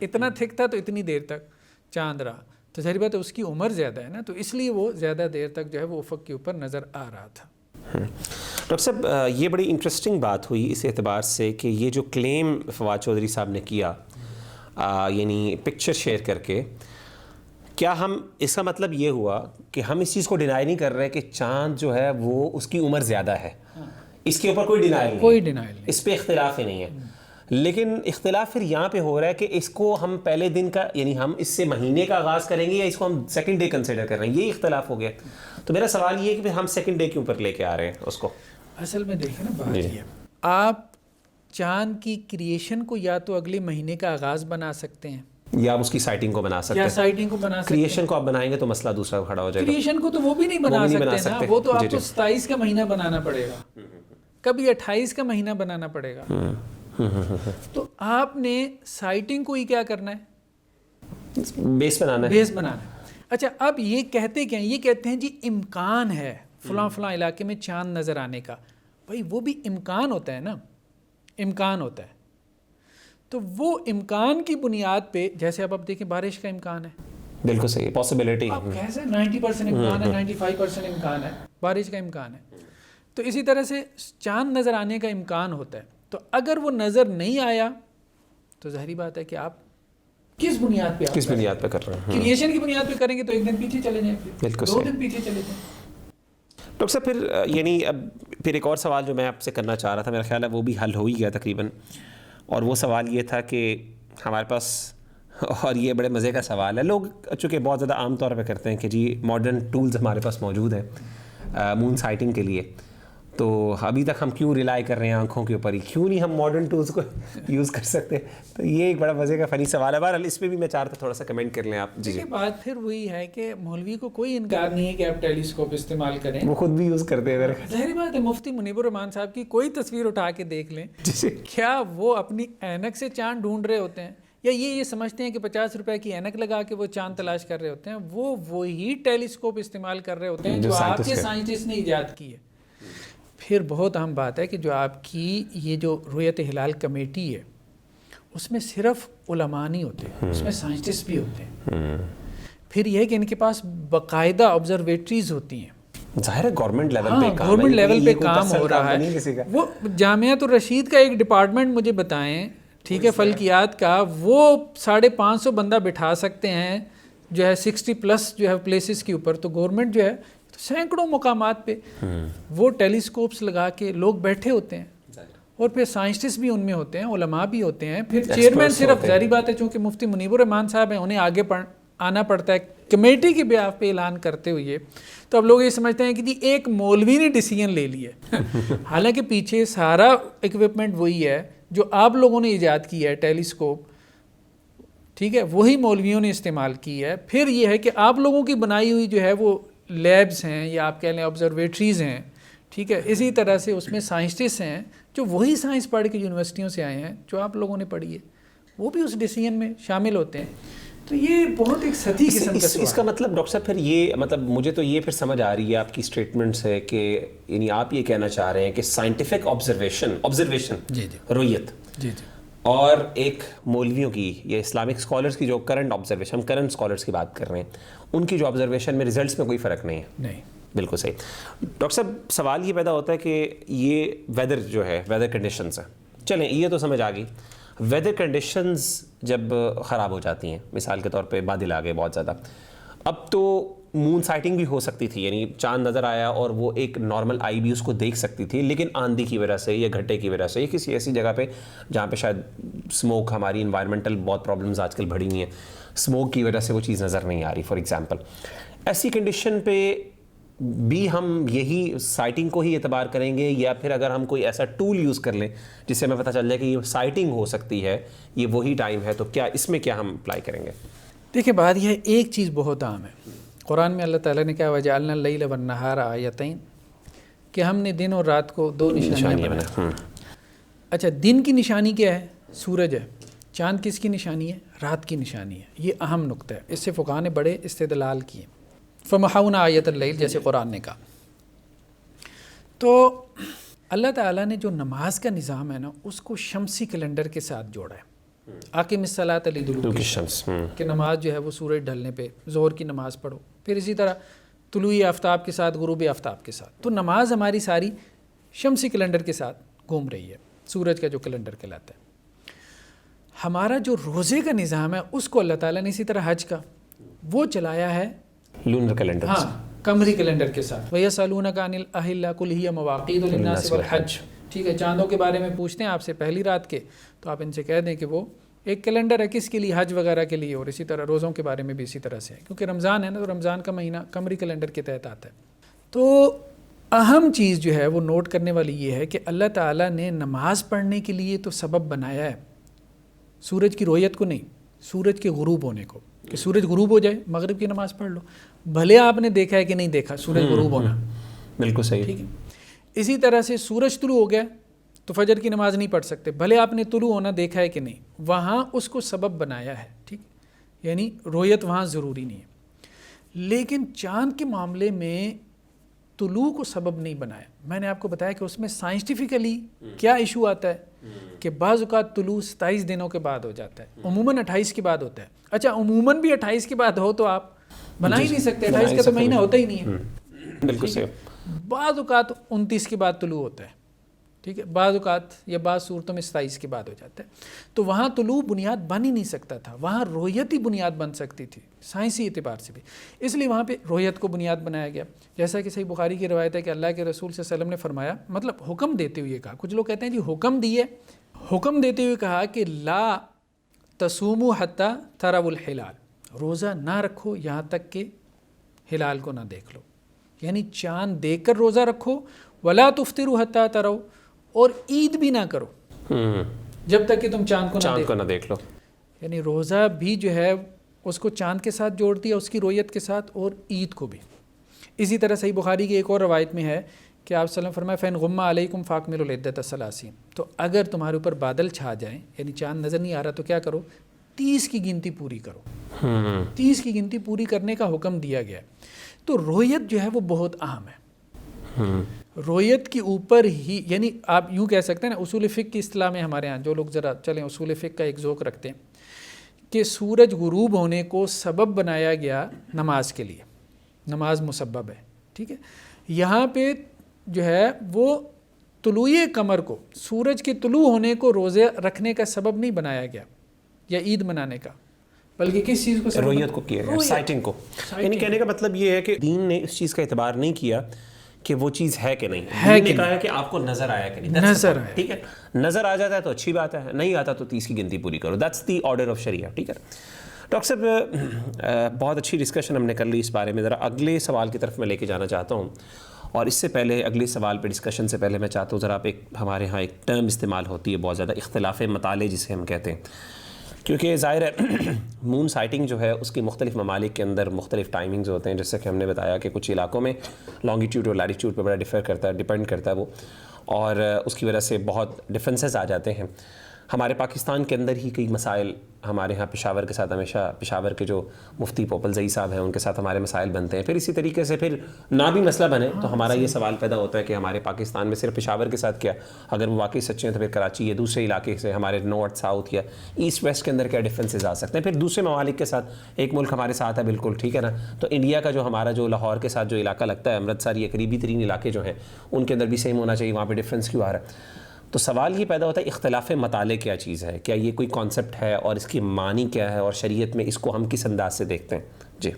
[SPEAKER 2] اتنا تھک تھا تو اتنی دیر تک چاند رہا. تو ظاہر بات ہے اس کی عمر زیادہ ہے نا, تو اس لیے وہ زیادہ دیر تک جو ہے وہ افق کے اوپر نظر آ رہا تھا.
[SPEAKER 1] ڈاکٹر صاحب یہ بڑی انٹرسٹنگ بات ہوئی اس اعتبار سے کہ یہ جو کلیم فواد چودھری صاحب نے کیا یعنی پکچر شیئر کر کے, کیا ہم اس کا مطلب یہ ہوا کہ ہم اس چیز کو ڈینائی نہیں کر رہے کہ چاند جو ہے وہ اس کی عمر زیادہ ہے, اس کے اوپر کوئی ڈینائل نہیں, اس پہ اختلاف ہی نہیں ہے. لیکن اختلاف پھر یہاں پہ ہو رہا ہے کہ اس کو ہم پہلے دن کا یعنی ہم اس سے مہینے کا آغاز کریں گے یا اس کو ہم سیکنڈ ڈے کنسیڈر کر رہے ہیں, یہی اختلاف ہو گیا. تو میرا سوال یہ ہے کہ ہم سیکنڈ ڈے کے اوپر لے کے آ رہے ہیں اس کو.
[SPEAKER 2] اصل میں دیکھیں نا بات یہ, آپ چاند کی کریشن کو یا تو اگلے مہینے کا آغاز بنا سکتے ہیں
[SPEAKER 1] یا آپ اس کی سائٹنگ کو بنا سکتے ہیں,
[SPEAKER 2] یا سائٹنگ کو بنا سکتے ہیں.
[SPEAKER 1] کریشن کو آپ بنائیں گے تو مسئلہ دوسرا کھڑا ہو جائے گا.
[SPEAKER 2] کریشن کو تو وہ بھی نہیں بنا سکتے نا, وہ تو آپ کو 27 کا مہینہ بنانا پڑے گا, کبھی 28 کا مہینہ بنانا پڑے گا. تو آپ نے سائٹنگ کو ہی کیا کرنا ہے,
[SPEAKER 1] بیس بنانا ہے,
[SPEAKER 2] بیس بنانا ہے. اچھا اب یہ کہتے کیا ہیں, یہ کہتے ہیں جی امکان ہے فلاں فلاں علاقے میں چاند نظر آنے کا. بھائی وہ بھی امکان ہوتا ہے نا, امکان ہوتا ہے. تو وہ امکان کی بنیاد پہ, جیسے اب دیکھیں بارش کا امکان ہے,
[SPEAKER 1] بالکل صحیح, پاسبلٹی
[SPEAKER 2] آپ کیسے 90% امکان ہے, 95% امکان ہے, بارش کا امکان ہے. تو اسی طرح سے چاند نظر آنے کا امکان ہوتا ہے. تو اگر وہ نظر نہیں آیا تو ظاہری بات ہے کہ آپ کس بنیاد پہ
[SPEAKER 1] کر رہے ہیں.
[SPEAKER 2] کریشن کی بنیاد پہ کریں گے تو 1 دن پیچھے چلے جائیں,
[SPEAKER 1] بالکل
[SPEAKER 2] 2 دن پیچھے چلے جائیں.
[SPEAKER 1] ڈاکٹر صاحب پھر یعنی اب پھر ایک اور سوال جو میں آپ سے کرنا چاہ رہا تھا, میرا خیال ہے وہ بھی حل ہو ہی گیا تقریباً, اور وہ سوال یہ تھا کہ ہمارے پاس, اور یہ بڑے مزے کا سوال ہے, لوگ چونکہ بہت زیادہ عام طور پہ کرتے ہیں کہ جی ماڈرن ٹولز ہمارے پاس موجود ہیں مون سائٹنگ کے لیے, تو ابھی تک ہم کیوں ریلائی کر رہے ہیں آنکھوں کے اوپر ہی, کیوں نہیں ہم ماڈرن ٹولز کو یوز کر سکتے. تو یہ ایک بڑا مزے کا فنی سوال ہے. بہرحال اس پہ بھی میں چاہتا تھوڑا سا کمنٹ کر لیں آپ.
[SPEAKER 2] جی بات پھر وہی ہے کہ مولوی کو کوئی انکار نہیں ہے کہ آپ ٹیلیسکوپ استعمال کریں,
[SPEAKER 1] وہ خود بھی یوز کرتے ہیں.
[SPEAKER 2] ظاہری بات ہے مفتی منیب الرحمان صاحب کی کوئی تصویر اٹھا کے دیکھ لیں, کیا وہ اپنی اینک سے چاند ڈھونڈ رہے ہوتے ہیں یا یہ سمجھتے ہیں کہ 50 روپے کی اینک لگا کے وہ چاند تلاش کر رہے ہوتے ہیں. وہ وہی ٹیلیسکوپ استعمال کر رہے ہوتے ہیں جو آپ کے سائنٹسٹ نے ایجاد کی ہے. پھر بہت اہم بات ہے کہ جو آپ کی یہ جو رؤیت ہلال کمیٹی ہے اس میں صرف علماء نہیں ہوتے, اس میں سائنٹسٹ بھی ہوتے ہیں. پھر یہ ہے کہ ان کے پاس باقاعدہ آبزرویٹریز ہوتی ہیں.
[SPEAKER 1] ظاہر ہے گورنمنٹ
[SPEAKER 2] لیول پہ کام ہو رہا ہے. وہ جامعۃ الرشید کا ایک ڈپارٹمنٹ مجھے بتائیں, ٹھیک ہے, فلکیات کا, وہ 550 بندہ بٹھا سکتے ہیں جو ہے 60+ جو ہے پلیسز کے اوپر. تو گورنمنٹ جو ہے سینکڑوں مقامات پہ وہ ٹیلیسکوپس لگا کے لوگ بیٹھے ہوتے ہیں, اور پھر سائنٹسٹ بھی ان میں ہوتے ہیں, علماء بھی ہوتے ہیں. پھر چیئرمین صرف, ظاہری بات ہے چونکہ مفتی منیب الرحمان صاحب ہیں, انہیں آگے آنا پڑتا ہے کمیٹی کے بیاف پہ اعلان کرتے ہوئے. تو اب لوگ یہ سمجھتے ہیں کہ جی ایک مولوی نے ڈیسیژن لے لیا, حالانکہ پیچھے سارا اکوپمنٹ وہی ہے جو آپ لوگوں نے ایجاد کیا ہے, ٹیلیسکوپ, ٹھیک ہے, وہی مولویوں نے استعمال کی ہے. پھر یہ ہے کہ آپ لوگوں کی بنائی ہوئی جو ہے وہ لیبز ہیں یا آپ کہہ لیں آبزرویٹریز ہیں, ٹھیک ہے. اسی طرح سے اس میں سائنٹسٹ ہیں جو وہی سائنس پڑھ کے یونیورسٹیوں سے آئے ہیں جو آپ لوگوں نے پڑھی ہے, وہ بھی اس ڈیسیژن میں شامل ہوتے ہیں. تو یہ بہت ایک سطحی قسم کا سوال.
[SPEAKER 1] اس کا مطلب ڈاکٹر صاحب پھر یہ مطلب مجھے تو یہ پھر سمجھ آ رہی ہے آپ کی اسٹیٹمنٹ سے کہ یعنی آپ یہ کہنا چاہ رہے ہیں کہ سائنٹیفک آبزرویشن
[SPEAKER 2] جی
[SPEAKER 1] رویت اور ایک مولویوں کی یا اسلامک اسکالرس کی جو کرنٹ آبزرویشن، ہم کرنٹ اسکالرس کی بات کر رہے ہیں، ان کی جو آبزرویشن میں ریزلٹس میں کوئی فرق نہیں ہے.
[SPEAKER 2] نہیں.
[SPEAKER 1] بالکل صحیح. ڈاکٹر صاحب سوال یہ پیدا ہوتا ہے کہ یہ ویدر جو ہے، ویدر کنڈیشنز ہیں، چلیں یہ تو سمجھ آ گئی. ویدر کنڈیشنز جب خراب ہو جاتی ہیں، مثال کے طور پہ بادل آ گئے بہت زیادہ، اب تو مون سائٹنگ بھی ہو سکتی تھی، یعنی چاند نظر آیا اور وہ ایک نارمل آئی بھی اس کو دیکھ سکتی تھی، لیکن آندھی کی وجہ سے یا گھٹے کی وجہ سے یا کسی ایسی جگہ پہ جہاں پہ شاید اسموک، ہماری انوائرمنٹل بہت پرابلمز آج کل بڑھی ہوئی ہیں، اسموک کی وجہ سے وہ چیز نظر نہیں آ رہی فار ایگزامپل، ایسی کنڈیشن پہ بھی ہم یہی سائٹنگ کو ہی اعتبار کریں گے، یا پھر اگر ہم کوئی ایسا ٹول یوز کر لیں جس سے ہمیں پتہ چل جائے کہ یہ سائٹنگ ہو سکتی ہے، یہ وہی ٹائم ہے، تو کیا اس میں کیا ہم اپلائی کریں گے؟
[SPEAKER 2] دیکھیں بات یہ ہے، ایک چیز بہت عام ہے قرآن میں، اللہ تعالیٰ نے کہا وَجَعَلْنَا اللَّيْلَ وَالنَّهَارَ آیَتَيْن، کہ ہم نے دن اور رات کو دو نشانیاں بنائی. اچھا دن کی نشانی کیا ہے؟ سورج ہے. چاند کس کی نشانی ہے؟ رات کی نشانی ہے. یہ اہم نقطہ ہے، اس سے فقہاء نے بڑے استدلال کیے. فَمَحَوْنَا آیَةَ اللَّيْلِ جیسے قرآن نے کہا. تو اللہ تعالیٰ نے جو نماز کا نظام ہے نا، اس کو شمسی کیلنڈر کے ساتھ جوڑا ہے. اقم الصلاۃ لدلوک الشمس، کہ نماز جو ہے وہ سورج ڈھلنے پہ ظہر کی نماز پڑھو، پھر اسی طرح طلوع آفتاب کے ساتھ، غروب آفتاب کے ساتھ. تو نماز ہماری ساری شمسی کیلنڈر کے ساتھ گھوم رہی ہے، سورج کا جو کیلنڈر کہلاتا ہے. ہمارا جو روزے کا نظام ہے اس کو اللہ تعالیٰ نے اسی طرح حج کا وہ چلایا ہے
[SPEAKER 1] لونر کیلنڈر،
[SPEAKER 2] ہاں قمری کیلنڈر کے ساتھ. وَيَسْأَلُونَكَ عَنِ الْأَهِلَّةِ قُلْ هِيَ مَوَاقِيتُ لِلنَّاسِ وَالْحَجِّ. ٹھیک ہے، چاندوں کے بارے میں پوچھتے ہیں آپ سے پہلی رات کے، تو آپ ان سے کہہ دیں کہ وہ ایک کیلنڈر ہے کس کے لیے؟ حج وغیرہ کے لیے. اور اسی طرح روزوں کے بارے میں بھی اسی طرح سے ہے، کیونکہ رمضان ہے نا، تو رمضان کا مہینہ قمری کیلنڈر کے تحت آتا ہے. تو اہم چیز جو ہے وہ نوٹ کرنے والی یہ ہے کہ اللہ تعالیٰ نے نماز پڑھنے کے لیے تو سبب بنایا ہے، سورج کی رویت کو نہیں، سورج کے غروب ہونے کو، کہ سورج غروب ہو جائے مغرب کی نماز پڑھ لو، بھلے آپ نے دیکھا ہے کہ نہیں دیکھا سورج غروب ہونا.
[SPEAKER 1] بالکل صحیح.
[SPEAKER 2] ٹھیک ہے. اسی طرح سے سورج طلوع ہو گیا تو فجر کی نماز نہیں پڑھ سکتے، بھلے آپ نے طلوع ہونا دیکھا ہے کہ نہیں، وہاں اس کو سبب بنایا ہے. ٹھیک، یعنی رویت وہاں ضروری نہیں ہے. لیکن چاند کے معاملے میں طلوع کو سبب نہیں بنایا. میں نے آپ کو بتایا کہ اس میں سائنٹیفکلی کیا ایشو آتا ہے کہ بعض اوقات طلوع 27 دنوں کے بعد ہو جاتا ہے، عموماً 28 کے بعد ہوتا ہے. اچھا عموماً بھی 28 کے بعد ہو تو آپ بنا ہی نہیں سکتے، 28 کا تو مہینہ ہوتا ہی نہیں ہے.
[SPEAKER 1] بالکل صحیح.
[SPEAKER 2] بعض اوقات 29 کے بعد طلوع ہوتا ہے. ٹھیک ہے، بعض اوقات یا بعض صورتوں میں 27 کے بعد ہو جاتا ہے. تو وہاں طلوع بنیاد بن ہی نہیں سکتا تھا، وہاں رویت ہی بنیاد بن سکتی تھی سائنسی اعتبار سے بھی، اس لیے وہاں پہ رویت کو بنیاد بنایا گیا. جیسا کہ صحیح بخاری کی روایت ہے کہ اللہ کے رسول صلی اللہ علیہ وسلم نے فرمایا، مطلب حکم دیتے ہوئے کہا، کچھ لوگ کہتے ہیں جی حکم دیے، حکم دیتے ہوئے کہا کہ لا تصوموا حتی تروا الہلال، روزہ نہ رکھو یہاں تک کہ ہلال کو نہ دیکھ لو، یعنی چاند دیکھ کر روزہ رکھو. ولا تفطروا حتی تروا، اور عید بھی نہ کرو جب تک کہ تم چاند کو نہ دیکھ لو. یعنی روزہ بھی جو ہے اس کو چاند کے ساتھ جوڑ دیا، اس کی رویت کے ساتھ، اور عید کو بھی. اسی طرح صحیح بخاری کی ایک اور روایت میں ہے کہ آپ صلی اللہ علیہ وسلم فرمایا فَإِنْ غُمَّ عَلَيْكُمْ فَأَكْمِلُوا الْعِدَّةَ 30، تو اگر تمہارے اوپر بادل چھا جائیں، یعنی چاند نظر نہیں آ رہا، تو کیا کرو؟ 30 کی گنتی پوری کرو. 30 کی گنتی پوری کرنے کا حکم دیا گیا. تو رویت جو ہے وہ بہت اہم ہے. رویت کے اوپر ہی، یعنی آپ یوں کہہ سکتے ہیں نا، اصول فقہ کی اصطلاح میں ہمارے ہاں جو لوگ ذرا چلیں اصول فقہ کا ایک ذوق رکھتے ہیں کہ سورج غروب ہونے کو سبب بنایا گیا نماز کے لیے، نماز مسبب ہے. ٹھیک ہے، یہاں پہ جو ہے وہ طلوع قمر کو، سورج کے طلوع ہونے کو روزے رکھنے کا سبب نہیں بنایا گیا یا عید منانے کا، بلکہ کس چیز کو؟
[SPEAKER 1] رویت کو کیا گیا، سائٹنگ کو. یعنی کہنے کا مطلب یہ ہے کہ دین نے اس چیز کا اعتبار نہیں کیا کہ وہ چیز ہے کہ نہیں، دین نے کہا ہے کہ آپ کو نظر آیا کہ نہیں،
[SPEAKER 2] نظر آیا.
[SPEAKER 1] ٹھیک ہے، نظر آ جاتا ہے تو اچھی بات ہے، نہیں آتا تو 30 کی گنتی پوری کرو. دیٹس دی آرڈر آف شریعہ. ٹھیک ہے ڈاکٹر صاحب، بہت اچھی ڈسکشن ہم نے کر لی اس بارے میں. ذرا اگلے سوال کی طرف میں لے کے جانا چاہتا ہوں، اور اس سے پہلے اگلے سوال پہ ڈسکشن سے پہلے میں چاہتا ہوں ذرا آپ ایک، ہمارے ہاں ایک ٹرم استعمال ہوتی ہے بہت زیادہ، اختلاف مطالعے جسے ہم کہتے ہیں، کیونکہ ظاہر ہے مون سائٹنگ جو ہے اس کی مختلف ممالک کے اندر مختلف ٹائمنگز ہوتے ہیں، جیسے کہ ہم نے بتایا کہ کچھ علاقوں میں لانگیٹیوڈ اور لیٹیٹیوڈ پہ بڑا ڈپینڈ کرتا ہے وہ، اور اس کی وجہ سے بہت ڈفرینسز آ جاتے ہیں. ہمارے پاکستان کے اندر ہی کئی مسائل ہمارے ہاں پشاور کے ساتھ ہمیشہ پشاور کے جو مفتی پوپل زئی صاحب ہیں ان کے ساتھ ہمارے مسائل بنتے ہیں. پھر اسی طریقے سے پھر نہ بھی مسئلہ بنے تو ہمارا یہ سوال پیدا ہوتا ہے کہ ہمارے پاکستان میں صرف پشاور کے ساتھ کیا, اگر وہ واقعی سچے ہیں تو پھر کراچی یا دوسرے علاقے سے ہمارے نارتھ ساؤتھ یا ایسٹ ویسٹ کے اندر کیا ڈفرینسز آ سکتے ہیں. پھر دوسرے ممالک کے ساتھ ایک ملک ہمارے ساتھ ہے بالکل ٹھیک ہے نا, تو انڈیا کا جو ہمارا جو لاہور کے ساتھ جو علاقہ لگتا ہے امرتسر, یہ قریبی ترین علاقے جو ہیں ان کے اندر بھی سیم ہونا چاہیے, وہاں پہ ڈفرینس کیوں آ رہا ہے؟ تو سوال یہ پیدا ہوتا ہے اختلاف مطالع کیا چیز ہے, کیا یہ کوئی کانسیپٹ ہے اور اس کی معنی کیا ہے اور شریعت میں اس کو ہم کس انداز سے دیکھتے ہیں؟ جی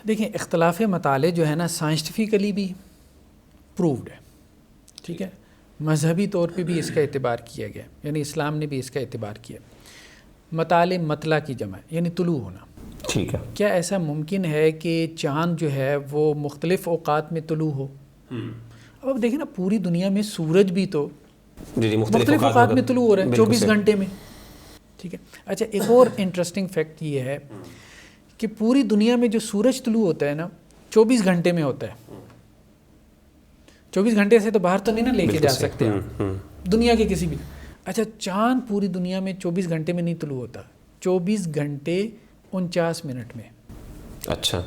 [SPEAKER 2] دیکھیں اختلاف مطالع جو ہے نا سائنٹیفکلی بھی پرووڈ ہے, ٹھیک ہے, مذہبی طور پہ بھی اس کا اعتبار کیا گیا, یعنی اسلام نے بھی اس کا اعتبار کیا. مطالع مطلع کی جمع یعنی طلوع ہونا,
[SPEAKER 1] ٹھیک ہے.
[SPEAKER 2] کیا ایسا ممکن ہے کہ چاند جو ہے وہ مختلف اوقات میں طلوع ہو؟ اب دیکھیں نا پوری دنیا میں سورج بھی تو
[SPEAKER 1] جی
[SPEAKER 2] مختلف اوقات میں طلوع ہو رہا ہے 24 گھنٹے میں, ٹھیک ہے. اچھا ایک اور انٹرسٹنگ فیکٹ یہ ہے کہ پوری دنیا میں جو سورج طلوع ہوتا ہے نا 24 گھنٹے میں ہوتا ہے. 24 گھنٹے سے تو باہر تو نہیں نا لے کے جا سکتے آپ دنیا کے کسی بھی. اچھا چاند پوری دنیا میں 24 گھنٹے میں نہیں طلوع ہوتا, 24 گھنٹے 49 منٹ میں.
[SPEAKER 1] اچھا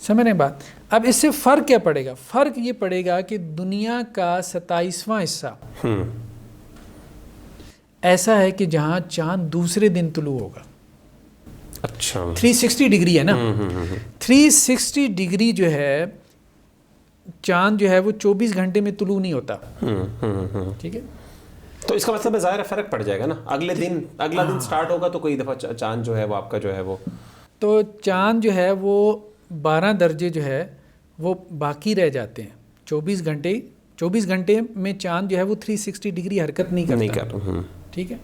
[SPEAKER 2] سمجھ رہے ہیں بات؟ اب اس سے فرق کیا پڑے گا؟ فرق یہ پڑے گا کہ دنیا کا 27واں حصہ ایسا ہے کہ جہاں چاند دوسرے دن طلوع ہوگا.
[SPEAKER 1] اچھا
[SPEAKER 2] 360 ڈگری ہے نا, 360 ڈگری جو ہے چاند جو ہے وہ 24 گھنٹے میں طلوع نہیں ہوتا, ٹھیک ہے.
[SPEAKER 1] تو اس کا مطلب ظاہر فرق پڑ جائے گا نا, اگلا دن سٹارٹ ہوگا تو کوئی دفعہ چاند جو ہے وہ آپ کا جو ہے وہ
[SPEAKER 2] تو چاند جو ہے وہ 12 درجے جو ہے وہ باقی رہ جاتے ہیں. 24 گھنٹے میں چاند جو ہے وہ 360 ڈگری حرکت نہیں کرتا, ٹھیک ہے.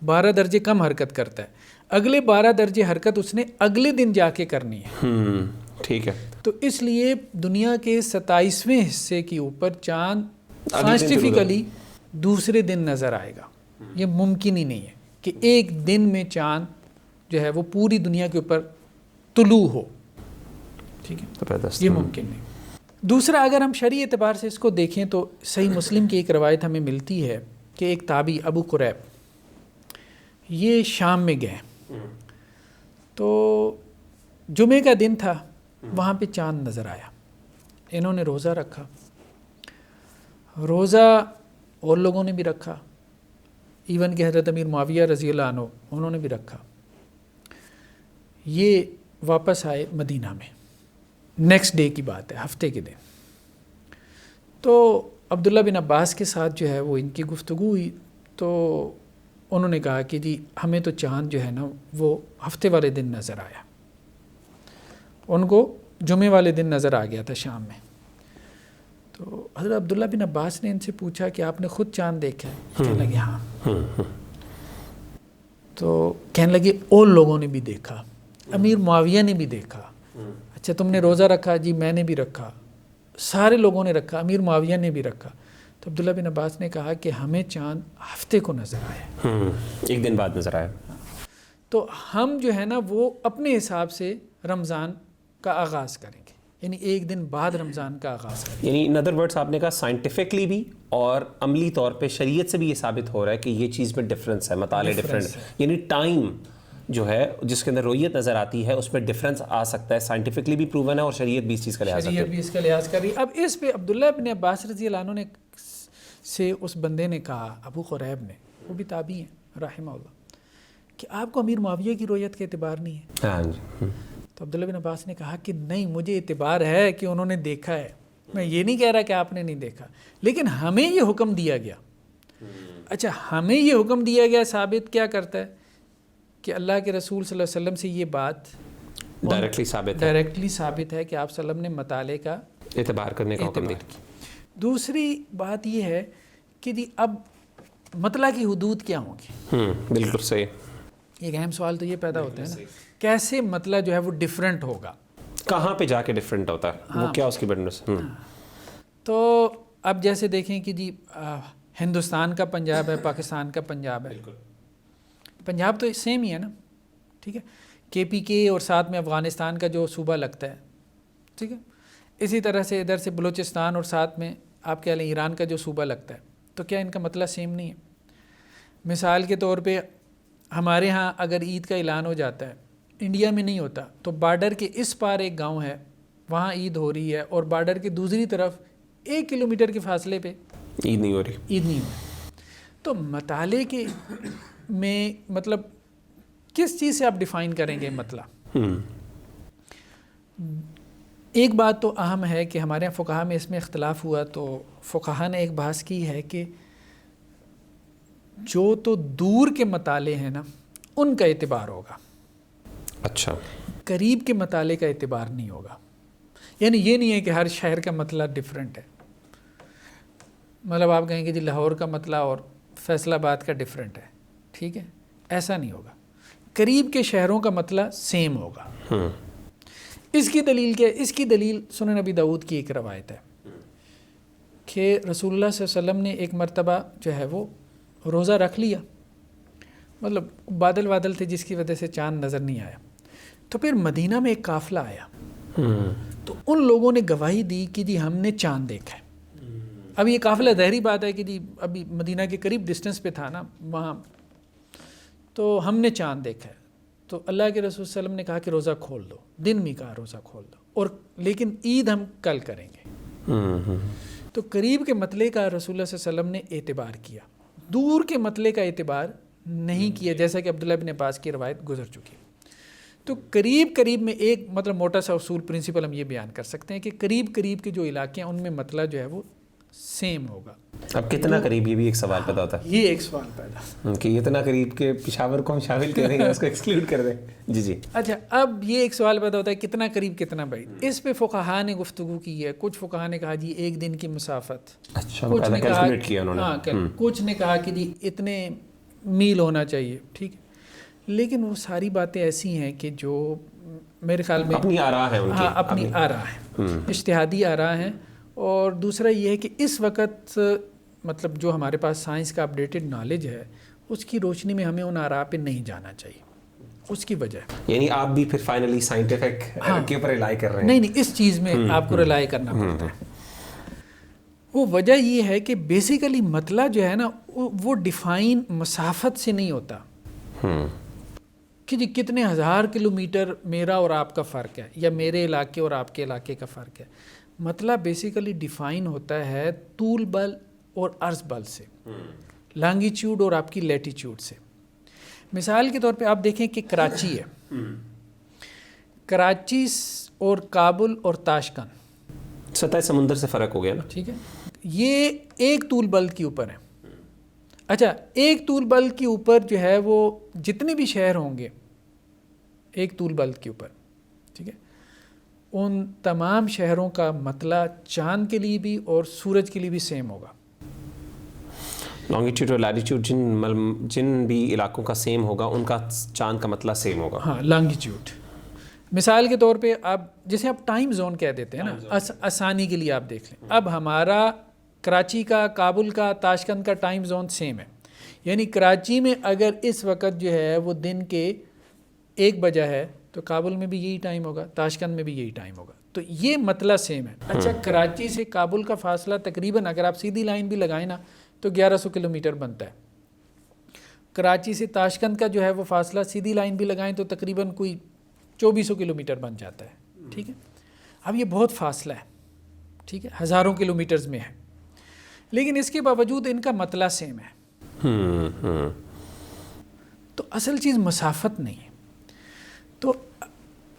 [SPEAKER 2] 12 درجے کم حرکت کرتا ہے, اگلے 12 درجے حرکت اس نے اگلے دن جا کے کرنی ہے,
[SPEAKER 1] ٹھیک ہے.
[SPEAKER 2] تو اس لیے دنیا کے 27ویں حصے کے اوپر چاند سائنٹیفکلی دوسرے دن نظر آئے گا. یہ ممکن ہی نہیں ہے کہ ایک دن میں چاند جو ہے وہ پوری دنیا کے اوپر طلوع ہو, ٹھیک ہے, یہ ممکن نہیں. دوسرا اگر ہم شرعی اعتبار سے اس کو دیکھیں تو صحیح مسلم کی ایک روایت ہمیں ملتی ہے کہ ایک تابعی ابو قریب یہ شام میں گئے, تو جمعے کا دن تھا, وہاں پہ چاند نظر آیا. انہوں نے روزہ رکھا, روزہ اور لوگوں نے بھی رکھا, ایون کہ حضرت امیر معاویہ رضی اللہ عنہ انہوں نے بھی رکھا. یہ واپس آئے مدینہ میں, نیکسٹ ڈے کی بات ہے, ہفتے کے دن. تو عبداللہ بن عباس کے ساتھ جو ہے وہ ان کی گفتگو ہوئی, تو انہوں نے کہا کہ جی ہمیں تو چاند جو ہے نا وہ ہفتے والے دن نظر آیا. ان کو جمعے والے دن نظر آ گیا تھا شام میں. تو حضرت عبداللہ بن عباس نے ان سے پوچھا کہ آپ نے خود چاند دیکھا ہے؟ کہنے لگے ہاں. تو کہنے لگے اور لوگوں نے بھی دیکھا, امیر معاویہ نے بھی دیکھا. اچھا تم نے روزہ رکھا؟ جی میں نے بھی رکھا. سارے لوگوں نے رکھا, امیر معاویہ نے بھی رکھا. تو عبداللہ بن عباس نے کہا کہ ہمیں چاند ہفتے کو نظر آیا,
[SPEAKER 1] ایک دن بعد نظر آیا.
[SPEAKER 2] تو ہم جو ہے نا وہ اپنے حساب سے رمضان کا آغاز کریں گے, یعنی ایک دن بعد رمضان کا آغاز کریں گے.
[SPEAKER 1] یعنی ان ادر ورڈس آپ نے کہا سائنٹیفکلی بھی اور عملی طور پہ شریعت سے بھی یہ ثابت ہو رہا ہے کہ یہ چیز میں ڈفرینس ہے, مطالعہ ڈفرینٹ, یعنی ٹائم جو ہے جس کے اندر رویت نظر آتی ہے اس میں ڈفرینس آ سکتا ہے, سائنٹیفکلی بھی پروون ہے اور شریعت بھی اس چیز کا لحاظ
[SPEAKER 2] کر رہی ہے. اب اس پہ عبداللہ بن عباس رضی اللہ عنہ نے سے اس بندے نے کہا, ابو قریب نے, وہ بھی تابعی ہیں رحمہ اللہ, کہ آپ کو امیر معاویہ کی رویت کا اعتبار نہیں ہے؟
[SPEAKER 1] ہاں جی.
[SPEAKER 2] تو عبداللہ بن عباس نے کہا کہ نہیں مجھے اعتبار ہے کہ انہوں نے دیکھا ہے, میں یہ نہیں کہہ رہا کہ آپ نے نہیں دیکھا, لیکن ہمیں یہ حکم دیا گیا. اچھا ہمیں یہ حکم دیا گیا ثابت کیا کرتا ہے کہ اللہ کے رسول صلی اللہ علیہ وسلم سے یہ بات ڈائریکٹلی ثابت ہے کہ آپ صلی اللہ علیہ وسلم نے مطالعے کا
[SPEAKER 1] اعتبار کرنے کا حکم دیا.
[SPEAKER 2] دوسری بات یہ ہے کہ جی اب مطلع کی حدود کیا ہوں گی؟
[SPEAKER 1] بالکل صحیح.
[SPEAKER 2] ایک اہم سوال تو یہ پیدا ہوتا ہے نا, کیسے مطلع جو ہے وہ ڈیفرنٹ ہوگا,
[SPEAKER 1] کہاں پہ جا کے ڈیفرنٹ ہوتا ہے, وہ کیا اس کی بڑنس.
[SPEAKER 2] تو اب جیسے دیکھیں کہ جی ہندوستان کا پنجاب ہے, پاکستان کا پنجاب ہے, پنجاب تو سیم ہی ہے نا, ٹھیک ہے, KPK اور ساتھ میں افغانستان کا جو صوبہ لگتا ہے, ٹھیک ہے. اسی طرح سے ادھر سے بلوچستان اور ساتھ میں آپ کہہ لیں ایران کا جو صوبہ لگتا ہے, تو کیا ان کا مطلب سیم نہیں ہے؟ مثال کے طور پہ ہمارے ہاں اگر عید کا اعلان ہو جاتا ہے، انڈیا میں نہیں ہوتا، تو بارڈر کے اس پار ایک گاؤں ہے، وہاں عید ہو رہی ہے، اور بارڈر کے دوسری طرف 1 کلومیٹر کے فاصلے پہ
[SPEAKER 1] عید نہیں ہو رہی.
[SPEAKER 2] عید نہیں ہو رہی. تو مطالعے کے میں مطلب کس چیز سے آپ ڈیفائن کریں گے مطلع؟ ایک بات تو اہم ہے کہ ہمارے یہاں فقہا میں اس میں اختلاف ہوا، تو فقہا نے ایک بحث کی ہے کہ جو تو دور کے مطالعے ہیں نا ان کا اعتبار ہوگا،
[SPEAKER 1] اچھا،
[SPEAKER 2] قریب کے مطالعے کا اعتبار نہیں ہوگا. یعنی یہ نہیں ہے کہ ہر شہر کا مطلع ڈیفرنٹ ہے، مطلب آپ کہیں گے جی لاہور کا مطلع اور فیصل آباد کا ڈیفرنٹ ہے، ٹھیک ہے، ایسا نہیں ہوگا. قریب کے شہروں کا مطلع سیم ہوگا. اس کی دلیل کیا ہے؟ اس کی دلیل سنن نبی داؤد کی ایک روایت ہے کہ رسول اللہ صلی اللہ علیہ وسلم نے ایک مرتبہ جو ہے وہ روزہ رکھ لیا، مطلب بادل تھے جس کی وجہ سے چاند نظر نہیں آیا. تو پھر مدینہ میں ایک قافلہ آیا، تو ان لوگوں نے گواہی دی کہ جی ہم نے چاند دیکھا ہے. اب یہ قافلہ ظاہری بات ہے کہ جی ابھی مدینہ کے قریب ڈسٹنس پہ تھا نا وہاں، تو ہم نے چاند دیکھا ہے. تو اللہ کے رسول صلی اللہ علیہ وسلم نے کہا کہ روزہ کھول دو، دن میں کہا روزہ کھول دو، اور لیکن عید ہم کل کریں گے. تو قریب کے مطلع کا رسول اللہ صلی اللہ علیہ وسلم نے اعتبار کیا، دور کے مطلع کا اعتبار نہیں کیا، جیسا کہ عبداللہ بن عباس کی روایت گزر چکی. تو قریب میں ایک مطلب موٹا سا اصول پرنسپل ہم یہ بیان کر سکتے ہیں کہ قریب کے جو علاقے ہیں ان میں مطلع جو ہے وہ سیم ہوگا.
[SPEAKER 1] اب کتنا قریب، یہ بھی ایک سوال پیدا ہوتا ہے.
[SPEAKER 2] یہ ایک سوال پیدا
[SPEAKER 1] کہ اتنا قریب کہ پشاور کو ہم شامل کریں گے، اس کو ایکسکلوڈ کر دیں. جی.
[SPEAKER 2] اچھا، اب یہ ایک سوال پیدا ہوتا ہے کتنا قریب کتنا بعید. اس پہ فقہا نے گفتگو کی ہے. کچھ فقہا نے کہا جی 1 دن کی مسافت،
[SPEAKER 1] اچھا،
[SPEAKER 2] کچھ نے کہا
[SPEAKER 1] کیا انہوں نے،
[SPEAKER 2] کچھ نے کہا کہ جی اتنے میل ہونا چاہیے، ٹھیک ہے. لیکن وہ ساری باتیں ایسی ہیں کہ جو میرے خیال میں
[SPEAKER 1] اپنی آراء ہیں،
[SPEAKER 2] ہاں اپنی آراء ہیں، اجتہادی آراء ہیں. اور دوسرا یہ ہے کہ اس وقت مطلب جو ہمارے پاس سائنس کا اپڈیٹڈ نالج ہے اس کی روشنی میں ہمیں ان آراء پہ نہیں جانا چاہیے. اس کی وجہ
[SPEAKER 1] یعنی آپ بھی پھر فائنلی سائنٹیفک کے اوپر ریلائی کر رہے ہیں.
[SPEAKER 2] نہیں، اس چیز میں آپ کو ریلائی کرنا پڑتا ہے. وہ وجہ یہ ہے کہ بیسیکلی مطلع جو ہے نا وہ ڈیفائن مسافت سے نہیں ہوتا کہ جی کتنے ہزار کلومیٹر میرا اور آپ کا فرق ہے یا میرے علاقے اور آپ کے علاقے کا فرق ہے. مطلب بیسیکلی ڈیفائن ہوتا ہے طول بل اور عرض بل سے، لانگیچیوڈ اور آپ کی لیٹیچیوڈ سے. مثال کے طور پہ آپ دیکھیں کہ کراچی ہے، کراچی اور کابل اور تاشکند
[SPEAKER 1] سطح سمندر سے فرق ہو گیا نا،
[SPEAKER 2] ٹھیک ہے. یہ ایک طول بل کے اوپر ہے. اچھا، ایک طول بل کے اوپر جو ہے وہ جتنے بھی شہر ہوں گے ایک طول بل کے اوپر، ٹھیک ہے، ان تمام شہروں کا مطلع چاند کے لیے بھی اور سورج کے لیے بھی سیم ہوگا.
[SPEAKER 1] لانگیٹیوڈ اور لیٹیٹیوڈ جن بھی علاقوں کا سیم ہوگا ان کا چاند کا مطلع سیم ہوگا.
[SPEAKER 2] ہاں، لانگیٹیوڈ. مثال کے طور پہ آپ جیسے آپ ٹائم زون کہہ دیتے ہیں نا، آسانی کے لیے آپ دیکھ لیں، اب ہمارا کراچی کا، کابل کا، تاشکند کا ٹائم زون سیم ہے. یعنی کراچی میں اگر اس وقت جو ہے وہ دن کے 1 بجے ہے تو کابل میں بھی یہی ٹائم ہوگا، تاشکند میں بھی یہی ٹائم ہوگا. تو یہ مطلع سیم ہے. اچھا، کراچی سے کابل کا فاصلہ تقریباً اگر آپ سیدھی لائن بھی لگائیں نا تو 1100 کلومیٹر بنتا ہے. کراچی سے تاشکند کا جو ہے وہ فاصلہ سیدھی لائن بھی لگائیں تو تقریباً کوئی 2400 کلومیٹر بن جاتا ہے. ٹھیک ہے، اب یہ بہت فاصلہ ہے، ٹھیک ہے، ہزاروں کلومیٹرز میں ہے، لیکن اس کے باوجود ان کا مطلع سیم ہے. تو اصل چیز مسافت نہیں ہے. تو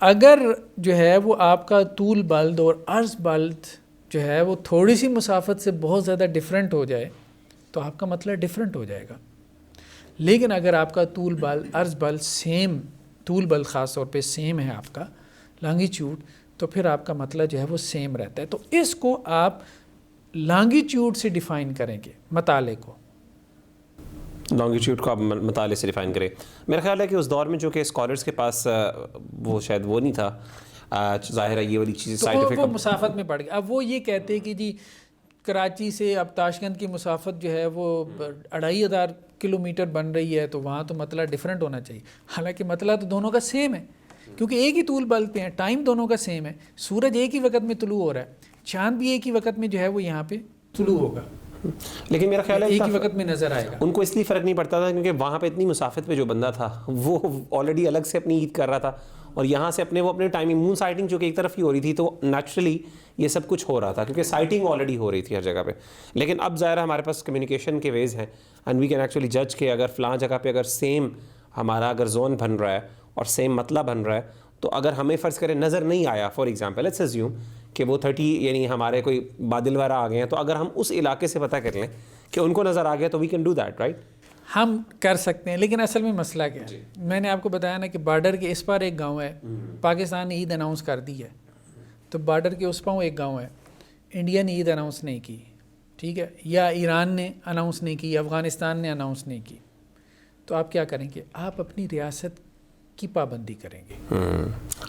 [SPEAKER 2] اگر جو ہے وہ آپ کا طول بلد اور عرض بلد جو ہے وہ تھوڑی سی مسافت سے بہت زیادہ ڈیفرنٹ ہو جائے تو آپ کا مطلع ڈیفرنٹ ہو جائے گا. لیکن اگر آپ کا طول بلد عرض بلد سیم، طول بلد خاص طور پہ سیم ہے آپ کا لانگیچیوڈ، تو پھر آپ کا مطلع جو ہے وہ سیم رہتا ہے. تو اس کو آپ لانگیچیوڈ سے ڈیفائن کریں گے، مطالعے کو
[SPEAKER 1] لانگیٹیوڈ کو آپ مطالعے سے ڈیفائن کریں. میرا خیال ہے کہ اس دور میں جو کہ اسکالرس کے پاس وہ شاید وہ نہیں تھا، ظاہر ہے یہ والی چیز سائنٹیفک
[SPEAKER 2] وہ مسافت میں پڑ گئی. اب وہ یہ کہتے ہیں کہ جی کراچی سے اب تاشکند کی مسافت جو ہے وہ 2500 کلومیٹر بن رہی ہے، تو وہاں تو مطلع ڈیفرنٹ ہونا چاہیے. حالانکہ مطلع تو دونوں کا سیم ہے کیونکہ ایک ہی طول بلد پہ ہیں، ٹائم دونوں کا سیم ہے. سورج ایک ہی وقت میں طلوع ہو رہا ہے، چاند بھی ایک ہی وقت میں جو ہے وہ یہاں پہ طلوع ہوگا.
[SPEAKER 1] لیکن میرا خیال ہے
[SPEAKER 2] ایک ہی وقت میں نظر آئے گا.
[SPEAKER 1] ان کو اس لیے فرق نہیں پڑتا تھا کیونکہ وہاں پہ اتنی مسافت پہ جو بندہ تھا وہ آلریڈی الگ سے اپنی عید کر رہا تھا, اور یہاں سے اپنے ٹائمنگ مون سائٹنگ چونکہ ایک طرف ہی ہو رہی تھی تو نیچرلی یہ سب کچھ ہو رہا تھا کیونکہ سائٹنگ آلریڈی ہو رہی تھی ہر جگہ پہ. لیکن اب ظاہر ہمارے پاس کمیونیکیشن کے ویز ہیں اینڈ وی کین ایکچولی جج کہ اگر فلاں جگہ پہ اگر سیم ہمارا اگر زون بن رہا ہے اور سیم مطلب بن رہا ہے, تو اگر ہمیں فرض کرے نظر نہیں آیا, فار ایگزامپل لیٹس اسیوم کہ وہ 30 یعنی ہمارے کوئی بادل وغیرہ آ گئے ہیں, تو اگر ہم اس علاقے سے پتہ کر لیں کہ ان کو نظر آ گیا تو we can do that right.
[SPEAKER 2] ہم کر سکتے ہیں, لیکن اصل میں مسئلہ کیا ہے, میں نے آپ کو بتایا نا کہ بارڈر کے اس پار ایک گاؤں ہے, پاکستان نے عید اناؤنس کر دی ہے, تو بارڈر کے اس پاؤں ایک گاؤں ہے, انڈیا نے عید اناؤنس نہیں کی, ٹھیک ہے, یا ایران نے اناؤنس نہیں کی, افغانستان نے اناؤنس نہیں کی, تو آپ کیا کریں گے؟ آپ اپنی ریاست کی پابندی کریں گے.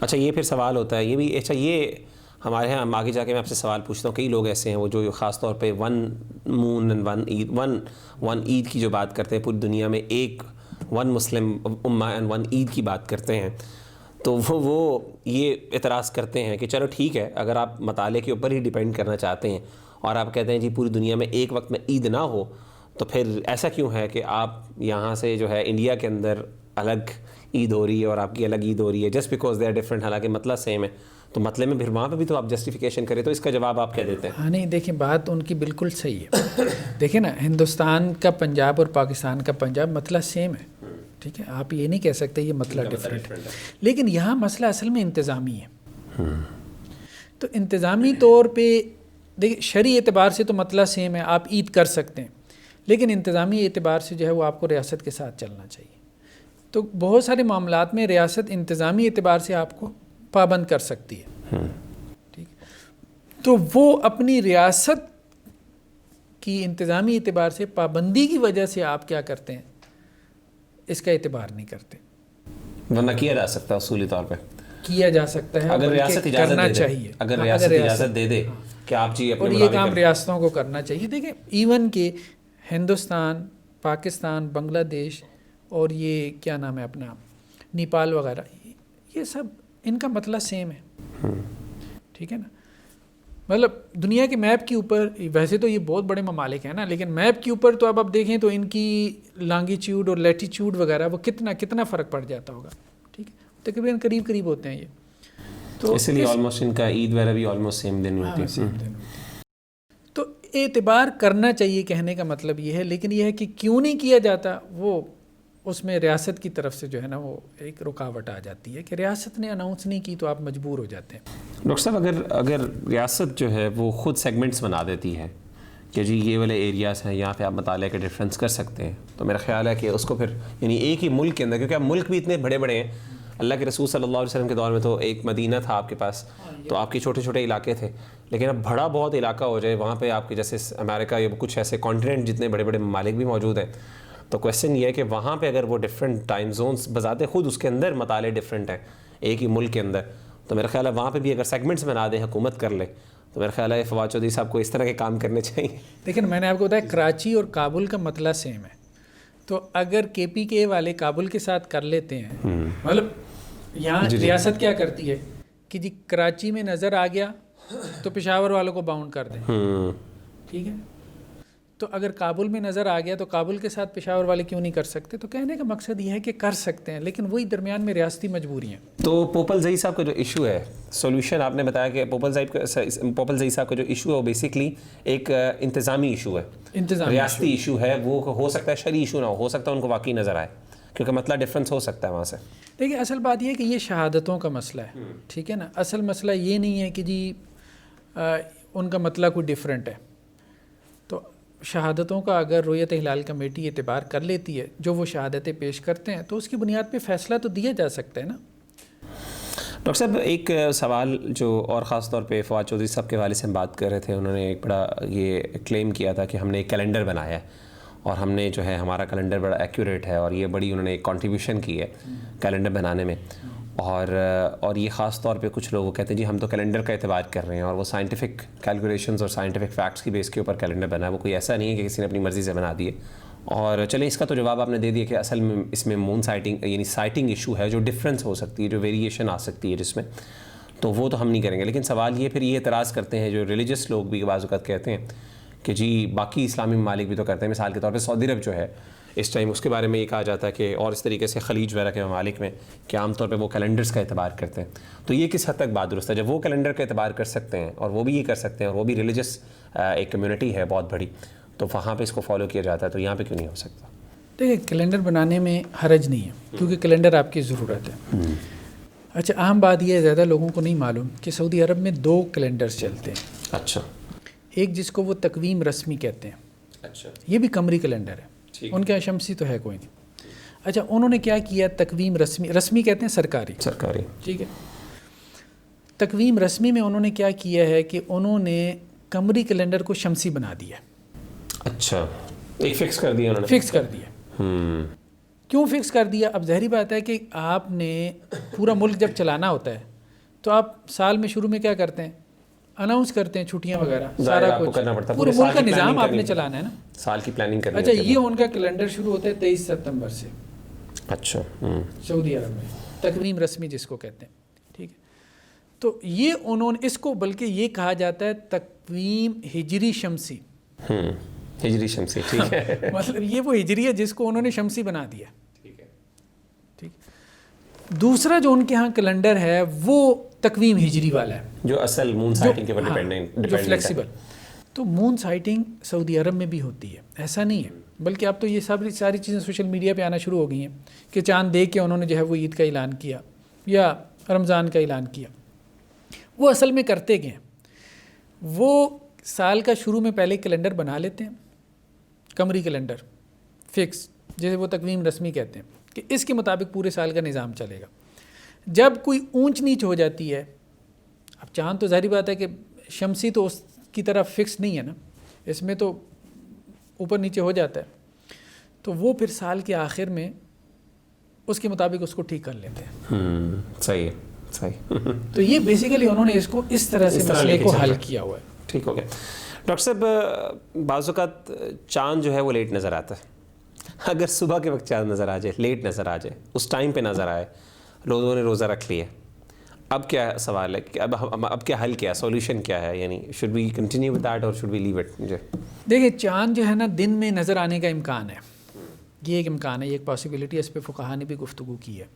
[SPEAKER 1] اچھا یہ پھر سوال ہوتا ہے یہ بھی, اچھا یہ ہمارے یہاں آگے جا کے میں آپ سے سوال پوچھتا ہوں, کئی لوگ ایسے ہیں وہ جو خاص طور پہ ون مون اینڈ ون عید کی جو بات کرتے ہیں, پوری دنیا میں ایک ون مسلم امہ اینڈ ون عید کی بات کرتے ہیں, تو وہ یہ اعتراض کرتے ہیں کہ چلو ٹھیک ہے اگر آپ مطالعے کے اوپر ہی ڈیپینڈ کرنا چاہتے ہیں اور آپ کہتے ہیں جی پوری دنیا میں ایک وقت میں عید نہ ہو, تو پھر ایسا کیوں ہے کہ آپ یہاں سے جو ہے انڈیا کے اندر الگ عید ہو رہی ہے اور آپ کی الگ عید ہو رہی ہے just because they are different, حالانکہ مطلب سیم ہے, تو مطلب میں پھر وہاں پہ بھی تو آپ جسٹیفیکیشن کریں, تو اس کا جواب آپ کیا دیتے ہیں؟
[SPEAKER 2] ہاں نہیں دیکھیں بات ان کی بالکل صحیح ہے. دیکھیں نا ہندوستان کا پنجاب اور پاکستان کا پنجاب مطلب سیم ہے, ٹھیک ہے, آپ یہ نہیں کہہ سکتے یہ مطلب ڈفرینٹ ہے, لیکن یہاں مسئلہ اصل میں انتظامی ہے. تو انتظامی طور پہ دیکھیں شرعی اعتبار سے تو مطلب سیم ہے, آپ عید کر سکتے ہیں, لیکن انتظامی اعتبار سے جو ہے وہ آپ کو ریاست کے ساتھ چلنا چاہیے. تو بہت سارے معاملات میں ریاست انتظامی اعتبار سے آپ کو پابند کر سکتی ہے, ٹھیک, تو وہ اپنی ریاست کی انتظامی اعتبار سے پابندی کی وجہ سے آپ کیا کرتے ہیں, اس کا اعتبار نہیں کرتے.
[SPEAKER 1] ورنہ کیا جا سکتا ہے اصولی طور پہ
[SPEAKER 2] کیا جا سکتا ہے,
[SPEAKER 1] اگر ریاست اجازت
[SPEAKER 2] کرنا
[SPEAKER 1] دے دے,
[SPEAKER 2] چاہیے,
[SPEAKER 1] اگر ریاست اجازت دے دے کہ آپ جی اپنے
[SPEAKER 2] اور یہ کام ریاستوں کو کرنا چاہیے. دیکھیں ایون کہ ہندوستان, پاکستان, بنگلہ دیش اور یہ کیا نام ہے اپنا نیپال وغیرہ, یہ سب ان کا مطلب سیم ہے, ٹھیک ہے نا. مطلب دنیا کے میپ کے اوپر ویسے تو یہ بہت بڑے ممالک ہیں نا, لیکن میپ کے اوپر تو اب آپ دیکھیں تو ان کی لانگیچیوڈ اور لیٹیچیوڈ وغیرہ وہ کتنا فرق پڑ جاتا ہوگا, ٹھیک ہے, تقریباً قریب ہوتے ہیں یہ, تو
[SPEAKER 1] اس لیے آلموسٹ ان کا عید وغیرہ بھی آلموسٹ سیم دن ہوتی ہے.
[SPEAKER 2] تو اعتبار کرنا چاہیے کہنے کا مطلب یہ ہے, لیکن یہ ہے کہ کیوں نہیں کیا جاتا, وہ اس میں ریاست کی طرف سے جو ہے نا وہ ایک رکاوٹ آ جاتی ہے کہ ریاست نے اناؤنس نہیں کی تو آپ مجبور ہو جاتے ہیں.
[SPEAKER 1] ڈاکٹر صاحب اگر ریاست جو ہے وہ خود سیگمنٹس بنا دیتی ہے کہ جی یہ والے ایریاز ہیں یہاں پہ آپ مطالعے کے ڈفرینس کر سکتے ہیں, تو میرا خیال ہے کہ اس کو پھر یعنی ایک ہی ملک کے اندر, کیونکہ اب ملک بھی اتنے بڑے بڑے ہیں, اللہ کے رسول صلی اللہ علیہ وسلم کے دور میں تو ایک مدینہ تھا آپ کے پاس, تو آپ کے چھوٹے چھوٹے علاقے تھے, لیکن اب بڑا بہت علاقہ ہو جائے وہاں پہ آپ کے جیسے امریکہ یا کچھ ایسے کانٹیننٹ جتنے بڑے بڑے ممالک بھی موجود ہیں, تو کویسچن یہ ہے کہ وہاں پہ اگر وہ ڈفرینٹ ٹائم زونس بذات خود اس کے اندر مطالعے ڈفرینٹ ہیں ایک ہی ملک کے اندر, تو میرا خیال ہے وہاں پہ بھی اگر سیگمنٹس بنا دیں, حکومت کر لے, تو میرا خیال ہے فواد چودھری صاحب کو اس طرح کے کام کرنے چاہیے.
[SPEAKER 2] لیکن میں نے آپ کو بتایا کراچی اور کابل کا مطلب سیم ہے, تو اگر KPK والے کابل کے ساتھ کر لیتے ہیں, مطلب یہاں ریاست کیا کرتی ہے کہ جی کراچی میں نظر آ گیا تو پشاور والوں کو باؤنڈ کر دیں, ٹھیک ہے, تو اگر کابل میں نظر آ گیا تو کابل کے ساتھ پشاور والے کیوں نہیں کر سکتے. تو کہنے کا مقصد یہ ہے کہ کر سکتے ہیں, لیکن وہی درمیان میں ریاستی مجبوری ہیں.
[SPEAKER 1] تو پوپل زئی صاحب کا جو ایشو ہے, سولوشن آپ نے بتایا کہ پوپل زئی صاحب کا جو ایشو ہے وہ بیسکلی ایک انتظامی ایشو ہے, ریاستی ایشو ہے, وہ ہو سکتا ہے شرعی ایشو نہ ہو سکتا ہے ان کو واقعی نظر آئے, کیونکہ مطلب ڈفرینس ہو سکتا ہے وہاں سے.
[SPEAKER 2] دیکھیے اصل بات یہ ہے کہ یہ شہادتوں کا مسئلہ ہے, ٹھیک ہے نا. اصل مسئلہ یہ نہیں ہے کہ جی ان کا مطلب کوئی ڈفرینٹ ہے. تو شہادتوں کا اگر رویت ہلال کمیٹی اعتبار کر لیتی ہے, جو وہ شہادتیں پیش کرتے ہیں, تو اس کی بنیاد پہ فیصلہ تو دیا جا سکتا ہے نا.
[SPEAKER 1] ڈاکٹر صاحب ایک سوال جو اور خاص طور پہ فواد چودھری صاحب کے والد سے ہم بات کر رہے تھے, انہوں نے ایک بڑا یہ کلیم کیا تھا کہ ہم نے ایک کیلنڈر بنایا ہے اور ہم نے جو ہے ہمارا کیلنڈر بڑا ایکوریٹ ہے, اور یہ بڑی انہوں نے ایک کنٹریبیوشن کی ہے کیلنڈر بنانے میں, اور یہ خاص طور پہ کچھ لوگ کہتے ہیں جی ہم تو کیلنڈر کا اعتبار کر رہے ہیں, اور وہ سائنٹیفک کیلکولیشنز اور سائنٹیفک فیکٹس کی بیس کے اوپر کیلنڈر بنا ہے, وہ کوئی ایسا نہیں ہے کہ کسی نے اپنی مرضی سے بنا دیے. اور چلیں اس کا تو جواب آپ نے دے دیا کہ اصل میں اس میں مون سائٹنگ یعنی سائٹنگ ایشو ہے, جو ڈفرینس ہو سکتی ہے, جو ویریشن آ سکتی ہے جس میں, تو وہ تو ہم نہیں کریں گے. لیکن سوال یہ پھر یہ اعتراض کرتے ہیں جو ریلیجس لوگ بھی بعض اوقات کہتے ہیں کہ جی باقی اسلامی ممالک بھی تو کرتے ہیں. مثال کے طور پہ سعودی عرب جو ہے اس ٹائم اس کے بارے میں یہ کہا جاتا ہے کہ, اور اس طریقے سے خلیج وغیرہ کے ممالک میں کہ عام طور پہ وہ کیلنڈرز کا اعتبار کرتے ہیں. تو یہ کس حد تک بات درست ہے؟ جب وہ کیلنڈر کا اعتبار کر سکتے ہیں اور وہ بھی یہ کر سکتے ہیں اور وہ بھی ریلیجس ایک کمیونٹی ہے بہت بڑی, تو وہاں پہ اس کو فالو کیا جاتا ہے, تو یہاں پہ کیوں نہیں ہو سکتا؟
[SPEAKER 2] دیکھیں کیلنڈر بنانے میں حرج نہیں ہے کیونکہ کیلنڈر آپ کی ضرورت ہے. اچھا عام بات یہ ہے, زیادہ لوگوں کو نہیں معلوم کہ سعودی عرب میں 2 کیلنڈرز چلتے ہیں.
[SPEAKER 1] اچھا.
[SPEAKER 2] ایک جس کو وہ تقویم رسمی کہتے ہیں,
[SPEAKER 1] اچھا,
[SPEAKER 2] یہ بھی قمری کیلنڈر ہے, ان کا شمسی تو ہے کوئی نہیں. اچھا انہوں نے کیا کیا, تقویم رسمی کہتے ہیں سرکاری, ٹھیک ہے. تقویم رسمی میں انہوں نے کیا کیا ہے کہ انہوں نے قمری کیلنڈر کو شمسی بنا دیا.
[SPEAKER 1] اچھا, ایک فکس کر دیا انہوں نے.
[SPEAKER 2] فکس کر دیا. کیوں فکس کر دیا؟ اب ظاہری بات ہے کہ آپ نے پورا ملک جب چلانا ہوتا ہے تو آپ سال میں شروع میں کیا کرتے ہیں, اناؤنس کرتے ہیں چھٹیاں وغیرہ, سارا کچھ پورے ملک کا نظام آپ نے چلانا ہے نا,
[SPEAKER 1] سال کی پلاننگ کرنی.
[SPEAKER 2] اچھا یہ ان کا کیلنڈر شروع ہوتا ہے 23 سپتمبر سے.
[SPEAKER 1] اچھا.
[SPEAKER 2] سعودی عرب میں تقویم رسمی جس کو کہتے ہیں, ٹھیک ہے. تو یہ انہوں نے اس کو بلکہ یہ کہا جاتا ہے تقویم ہجری شمسی.
[SPEAKER 1] ہجری شمسی, ٹھیک ہے.
[SPEAKER 2] مطلب یہ وہ ہجری ہے جس کو انہوں نے شمسی بنا دیا.
[SPEAKER 1] ٹھیک ہے.
[SPEAKER 2] ٹھیک. دوسرا جو ان کے ہاں کیلنڈر ہے وہ تقویم ہجری والا ہے,
[SPEAKER 1] جو اصل مون سائٹنگ کے اوپر ڈیپینڈنٹ,
[SPEAKER 2] جو فلیکسیبل. تو مون سائٹنگ سعودی عرب میں بھی ہوتی ہے, ایسا نہیں ہے. بلکہ اب تو یہ ساری چیزیں سوشل میڈیا پہ آنا شروع ہو گئی ہیں کہ چاند دیکھ کے انہوں نے جو ہے وہ عید کا اعلان کیا یا رمضان کا اعلان کیا. وہ اصل میں کرتے گئے, وہ سال کا شروع میں پہلے کیلنڈر بنا لیتے ہیں, قمری کیلنڈر فکس جسے وہ تقویم رسمی کہتے ہیں کہ اس کے مطابق پورے سال کا نظام چلے گا. جب کوئی اونچ نیچ ہو جاتی ہے, اب چاند تو ظاہری بات ہے کہ شمسی تو اس کی طرف فکس نہیں ہے نا, اس میں تو اوپر نیچے ہو جاتا ہے, تو وہ پھر سال کے آخر میں اس کے مطابق اس کو ٹھیک کر لیتے ہیں.
[SPEAKER 1] صحیح ہے, صحیح.
[SPEAKER 2] تو یہ بیسیکلی انہوں نے اس کو اس طرح سے مسئلے کو حل کیا ہوا ہے.
[SPEAKER 1] ٹھیک ہو گیا. ڈاکٹر صاحب بعض اوقات چاند جو ہے وہ لیٹ نظر آتا ہے. اگر صبح کے وقت چاند نظر آ جائے, لیٹ نظر آ جائے, اس ٹائم پہ نظر آئے, لوگوں نے روزہ رکھ لیا, اب کیا سوال ہے کہ اب کیا حل کیا, سولوشن کیا ہے؟ یعنی should we continue with that اور شوڈ وی لیو اٹ؟
[SPEAKER 2] دیکھیں چاند جو ہے نا دن میں نظر آنے کا امکان ہے, یہ ایک امکان ہے, یہ ایک پاسبلٹی ہے, اس پہ فقہا نے بھی گفتگو کی ہے.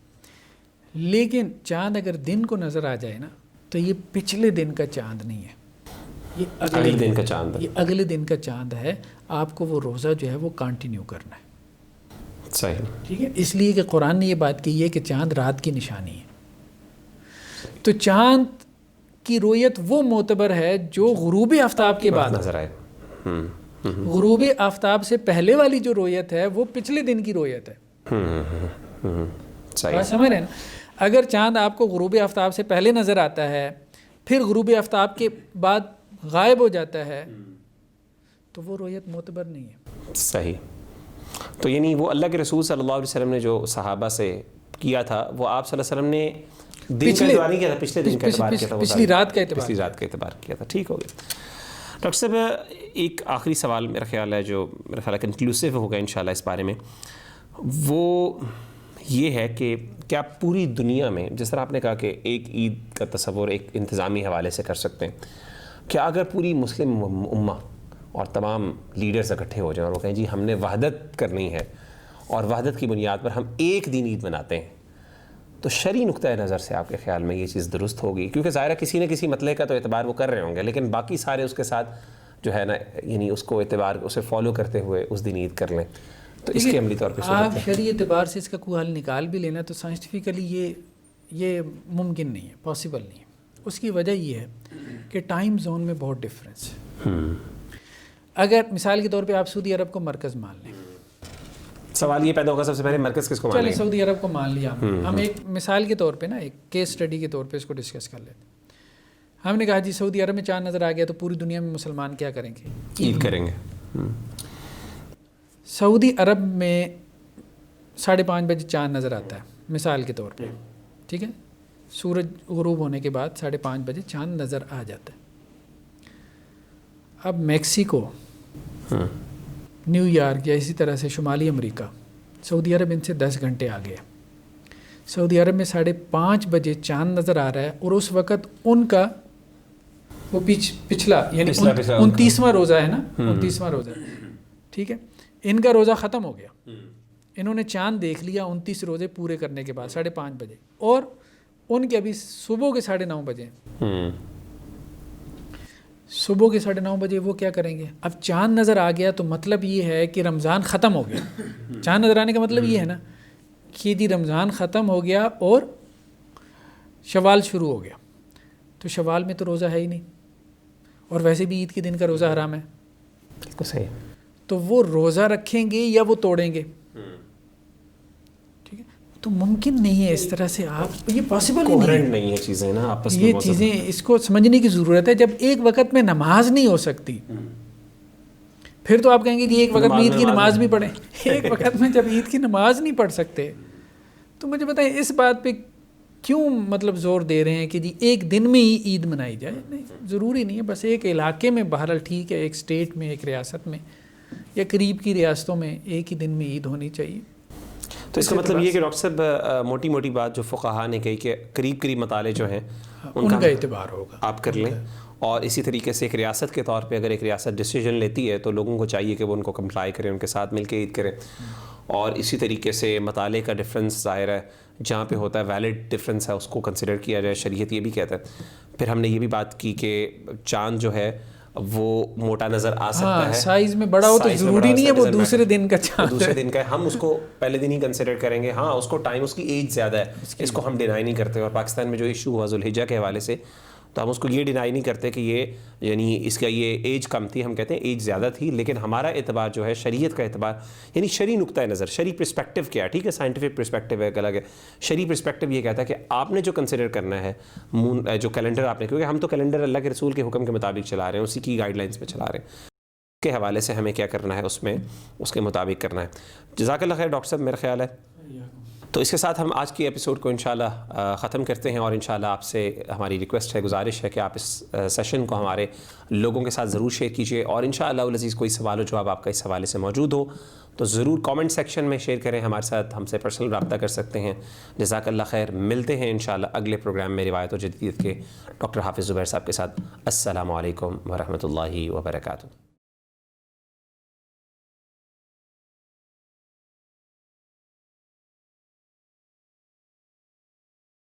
[SPEAKER 2] لیکن چاند اگر دن کو نظر آ جائے نا تو یہ پچھلے دن کا چاند نہیں ہے, یہ اگلے دن کا چاند ہے. یہ اگلے دن کا چاند ہے. آپ کو وہ روزہ جو ہے وہ کنٹینیو کرنا ہے.
[SPEAKER 1] صحیح,
[SPEAKER 2] ٹھیک ہے. اس لیے کہ قرآن نے یہ بات کہی ہے کہ چاند رات کی نشانی ہے. تو چاند کی رویت وہ معتبر ہے جو غروب آفتاب کے بعد
[SPEAKER 1] نظر آئے.
[SPEAKER 2] غروب آفتاب سے پہلے والی جو رویت ہے وہ پچھلے دن کی رویت ہے.
[SPEAKER 1] صحیح,
[SPEAKER 2] سمجھ رہے ہیں نا. اگر چاند آپ کو غروب آفتاب سے پہلے نظر آتا ہے پھر غروب آفتاب کے بعد غائب ہو جاتا ہے تو وہ رویت معتبر نہیں ہے.
[SPEAKER 1] صحیح. تو یعنی وہ اللہ کے رسول صلی اللہ علیہ وسلم نے جو صحابہ سے کیا تھا وہ آپ صلی اللہ علیہ وسلم نے دن کا اعتبار نہیں کیا تھا, پچھلے دن کا اعتبار کیا تھا,
[SPEAKER 2] پچھلی رات کا
[SPEAKER 1] اعتبار کیا تھا. ٹھیک ہو گیا. ڈاکٹر صاحب ایک آخری سوال میرا خیال ہے جو میرا خیال ہے کنکلوسیو ہوگا انشاءاللہ اس بارے میں, وہ یہ ہے کہ کیا پوری دنیا میں, جس طرح آپ نے کہا کہ ایک عید کا تصور ایک انتظامی حوالے سے کر سکتے ہیں, کیا اگر پوری مسلم امہ اور تمام لیڈرز اکٹھے ہو جائیں اور وہ کہیں جی ہم نے وحدت کرنی ہے اور وحدت کی بنیاد پر ہم ایک دن عید مناتے ہیں, تو شرعی نقطۂ نظر سے آپ کے خیال میں یہ چیز درست ہوگی؟ کیونکہ ظاہرہ کسی نہ کسی مسئلے کا تو اعتبار وہ کر رہے ہوں گے, لیکن باقی سارے اس کے ساتھ جو ہے نا یعنی اس کو اعتبار اسے فالو کرتے ہوئے اس دن عید کر لیں, تو اس کے عملی طور پہ
[SPEAKER 2] آپ شرعی اعتبار سے اس کا کوئی حل نکال بھی لینا تو سائنٹیفکلی یہ ممکن نہیں ہے, پاسبل نہیں ہے. اس کی وجہ یہ ہے کہ ٹائم زون میں بہت ڈفرینس ہے. اگر مثال کے طور پہ آپ سعودی عرب کو مرکز مان لیں,
[SPEAKER 1] سوال یہ پیدا ہوگا سب سے پہلے مرکز کس کو مان لیں؟
[SPEAKER 2] سعودی عرب کو مان لیا ہم ایک مثال کے طور پہ نا, ایک کیس اسٹڈی کے طور پہ اس کو ڈسکس کر لیتے. ہم نے کہا جی سعودی عرب میں چاند نظر آ گیا تو پوری دنیا میں مسلمان کیا کریں گے؟
[SPEAKER 1] عید کریں گے.
[SPEAKER 2] سعودی عرب میں 5:30 بجے چاند نظر آتا ہے مثال کے طور پہ, ٹھیک ہے, سورج غروب ہونے کے بعد 5:30 بجے چاند نظر آ جاتا ہے. اب میکسیکو, نیو یارک یا اسی طرح سے شمالی امریکہ, سعودی عرب ان سے 10 گھنٹے آگے ہے. سعودی عرب میں 5:30 بجے چاند نظر آ رہا ہے اور اس وقت ان کا وہ پچھلا یعنی 29واں روزہ ہے نا، 29واں روزہ ہے، ٹھیک ہے، ان کا روزہ ختم ہو گیا، انہوں نے چاند دیکھ لیا 29 روزے پورے کرنے کے بعد 5:30 بجے، اور ان کے ابھی صبح کے 9:30 بجے، صبح کے 9:30 بجے وہ کیا کریں گے؟ اب چاند نظر آ گیا تو مطلب یہ ہے کہ رمضان ختم ہو گیا. چاند نظر آنے کا مطلب یہ ہے نا کہ جی رمضان ختم ہو گیا اور شوال شروع ہو گیا. تو شوال میں تو روزہ ہے ہی نہیں، اور ویسے بھی عید کے دن کا روزہ حرام ہے.
[SPEAKER 1] بالکل صحیح.
[SPEAKER 2] تو وہ روزہ رکھیں گے یا وہ توڑیں گے؟ ٹھیک ہے، تو ممکن نہیں ہے اس طرح سے، آپ یہ پاسبل
[SPEAKER 1] نہیں ہے چیزیں نا آپس میں.
[SPEAKER 2] یہ چیزیں اس کو سمجھنے کی ضرورت ہے. جب ایک وقت میں نماز نہیں ہو سکتی، پھر تو آپ کہیں گے کہ ایک وقت میں عید کی نماز بھی پڑھیں. ایک وقت میں جب عید کی نماز نہیں پڑھ سکتے تو مجھے بتائیں اس بات پہ کیوں مطلب زور دے رہے ہیں کہ جی ایک دن میں ہی عید منائی جائے؟ نہیں، ضروری نہیں ہے. بس ایک علاقے میں بہرحال ٹھیک ہے، ایک اسٹیٹ میں، ایک ریاست میں یا قریب کی ریاستوں میں ایک ہی دن میں عید ہونی چاہیے.
[SPEAKER 1] تو اس کا مطلب یہ کہ ڈاکٹر صاحب موٹی موٹی بات جو فقہا نے کہی کہ قریب مطالعے جو ہیں
[SPEAKER 2] ان کا اعتبار ہوگا،
[SPEAKER 1] آپ کر لیں. اور اسی طریقے سے ایک ریاست کے طور پہ اگر ایک ریاست ڈیسیجن لیتی ہے تو لوگوں کو چاہیے کہ وہ ان کو کمپلائی کریں، ان کے ساتھ مل کے عید کریں. اور اسی طریقے سے مطالعے کا ڈفرینس ظاہر ہے جہاں پہ ہوتا ہے ویلڈ ڈفرینس ہے اس کو کنسیڈر کیا جائے. شریعت یہ بھی کہتا ہے. پھر ہم نے یہ بھی بات کی کہ چاند جو ہے وہ موٹا نظر آ سکتا ہے،
[SPEAKER 2] سائز میں بڑا ہو تو ضروری نہیں ہے وہ دوسرے دن کا چاند،
[SPEAKER 1] دوسرے دن کا ہے. ہم اس کو پہلے دن ہی کنسیڈر کریں گے. ہاں اس کو ٹائم، اس کی ایج زیادہ ہے، اس کو ہم ڈینائی نہیں کرتے. اور پاکستان میں جو ایشو ہوا ذوالحجہ کے حوالے سے تو ہم اس کو یہ ڈینائی نہیں کرتے کہ یہ یعنی اس کا یہ ایج کم تھی، ہم کہتے ہیں ایج زیادہ تھی. لیکن ہمارا اعتبار جو ہے شریعت کا اعتبار یعنی شرعی نقطہ نظر، شرعی پرسپیکٹیو کیا ہے، ٹھیک ہے، سائنٹیفک پرسپیکٹیو ہے الگ ہے. شرعی پرسپیکٹیو یہ کہتا ہے کہ آپ نے جو کنسیڈر کرنا ہے مون جو کیلنڈر آپ نے، کیونکہ ہم تو کیلنڈر اللہ کے رسول کے حکم کے مطابق چلا رہے ہیں، اسی کی گائیڈ لائنس پہ چلا رہے ہیں، کے حوالے سے ہمیں کیا کرنا ہے اس میں اس کے مطابق کرنا ہے. جزاک اللہ خیر ڈاکٹر صاحب. میرا خیال ہے تو اس کے ساتھ ہم آج کی ایپیسوڈ کو انشاءاللہ ختم کرتے ہیں. اور انشاءاللہ آپ سے ہماری ریکویسٹ ہے، گزارش ہے کہ آپ اس سیشن کو ہمارے لوگوں کے ساتھ ضرور شیئر کیجیے. اور انشاءاللہ العزیز کوئی سوال و جواب آپ کا اس حوالے سے موجود ہو تو ضرور کامنٹ سیکشن میں شیئر کریں، ہمارے ساتھ ہم سے پرسنل رابطہ کر سکتے ہیں. جزاک اللہ خیر. ملتے ہیں انشاءاللہ اگلے پروگرام میں روایت و جدیدیت کے ڈاکٹر حافظ زبیر صاحب کے ساتھ. السلام علیکم ورحمۃ اللہ وبرکاتہ.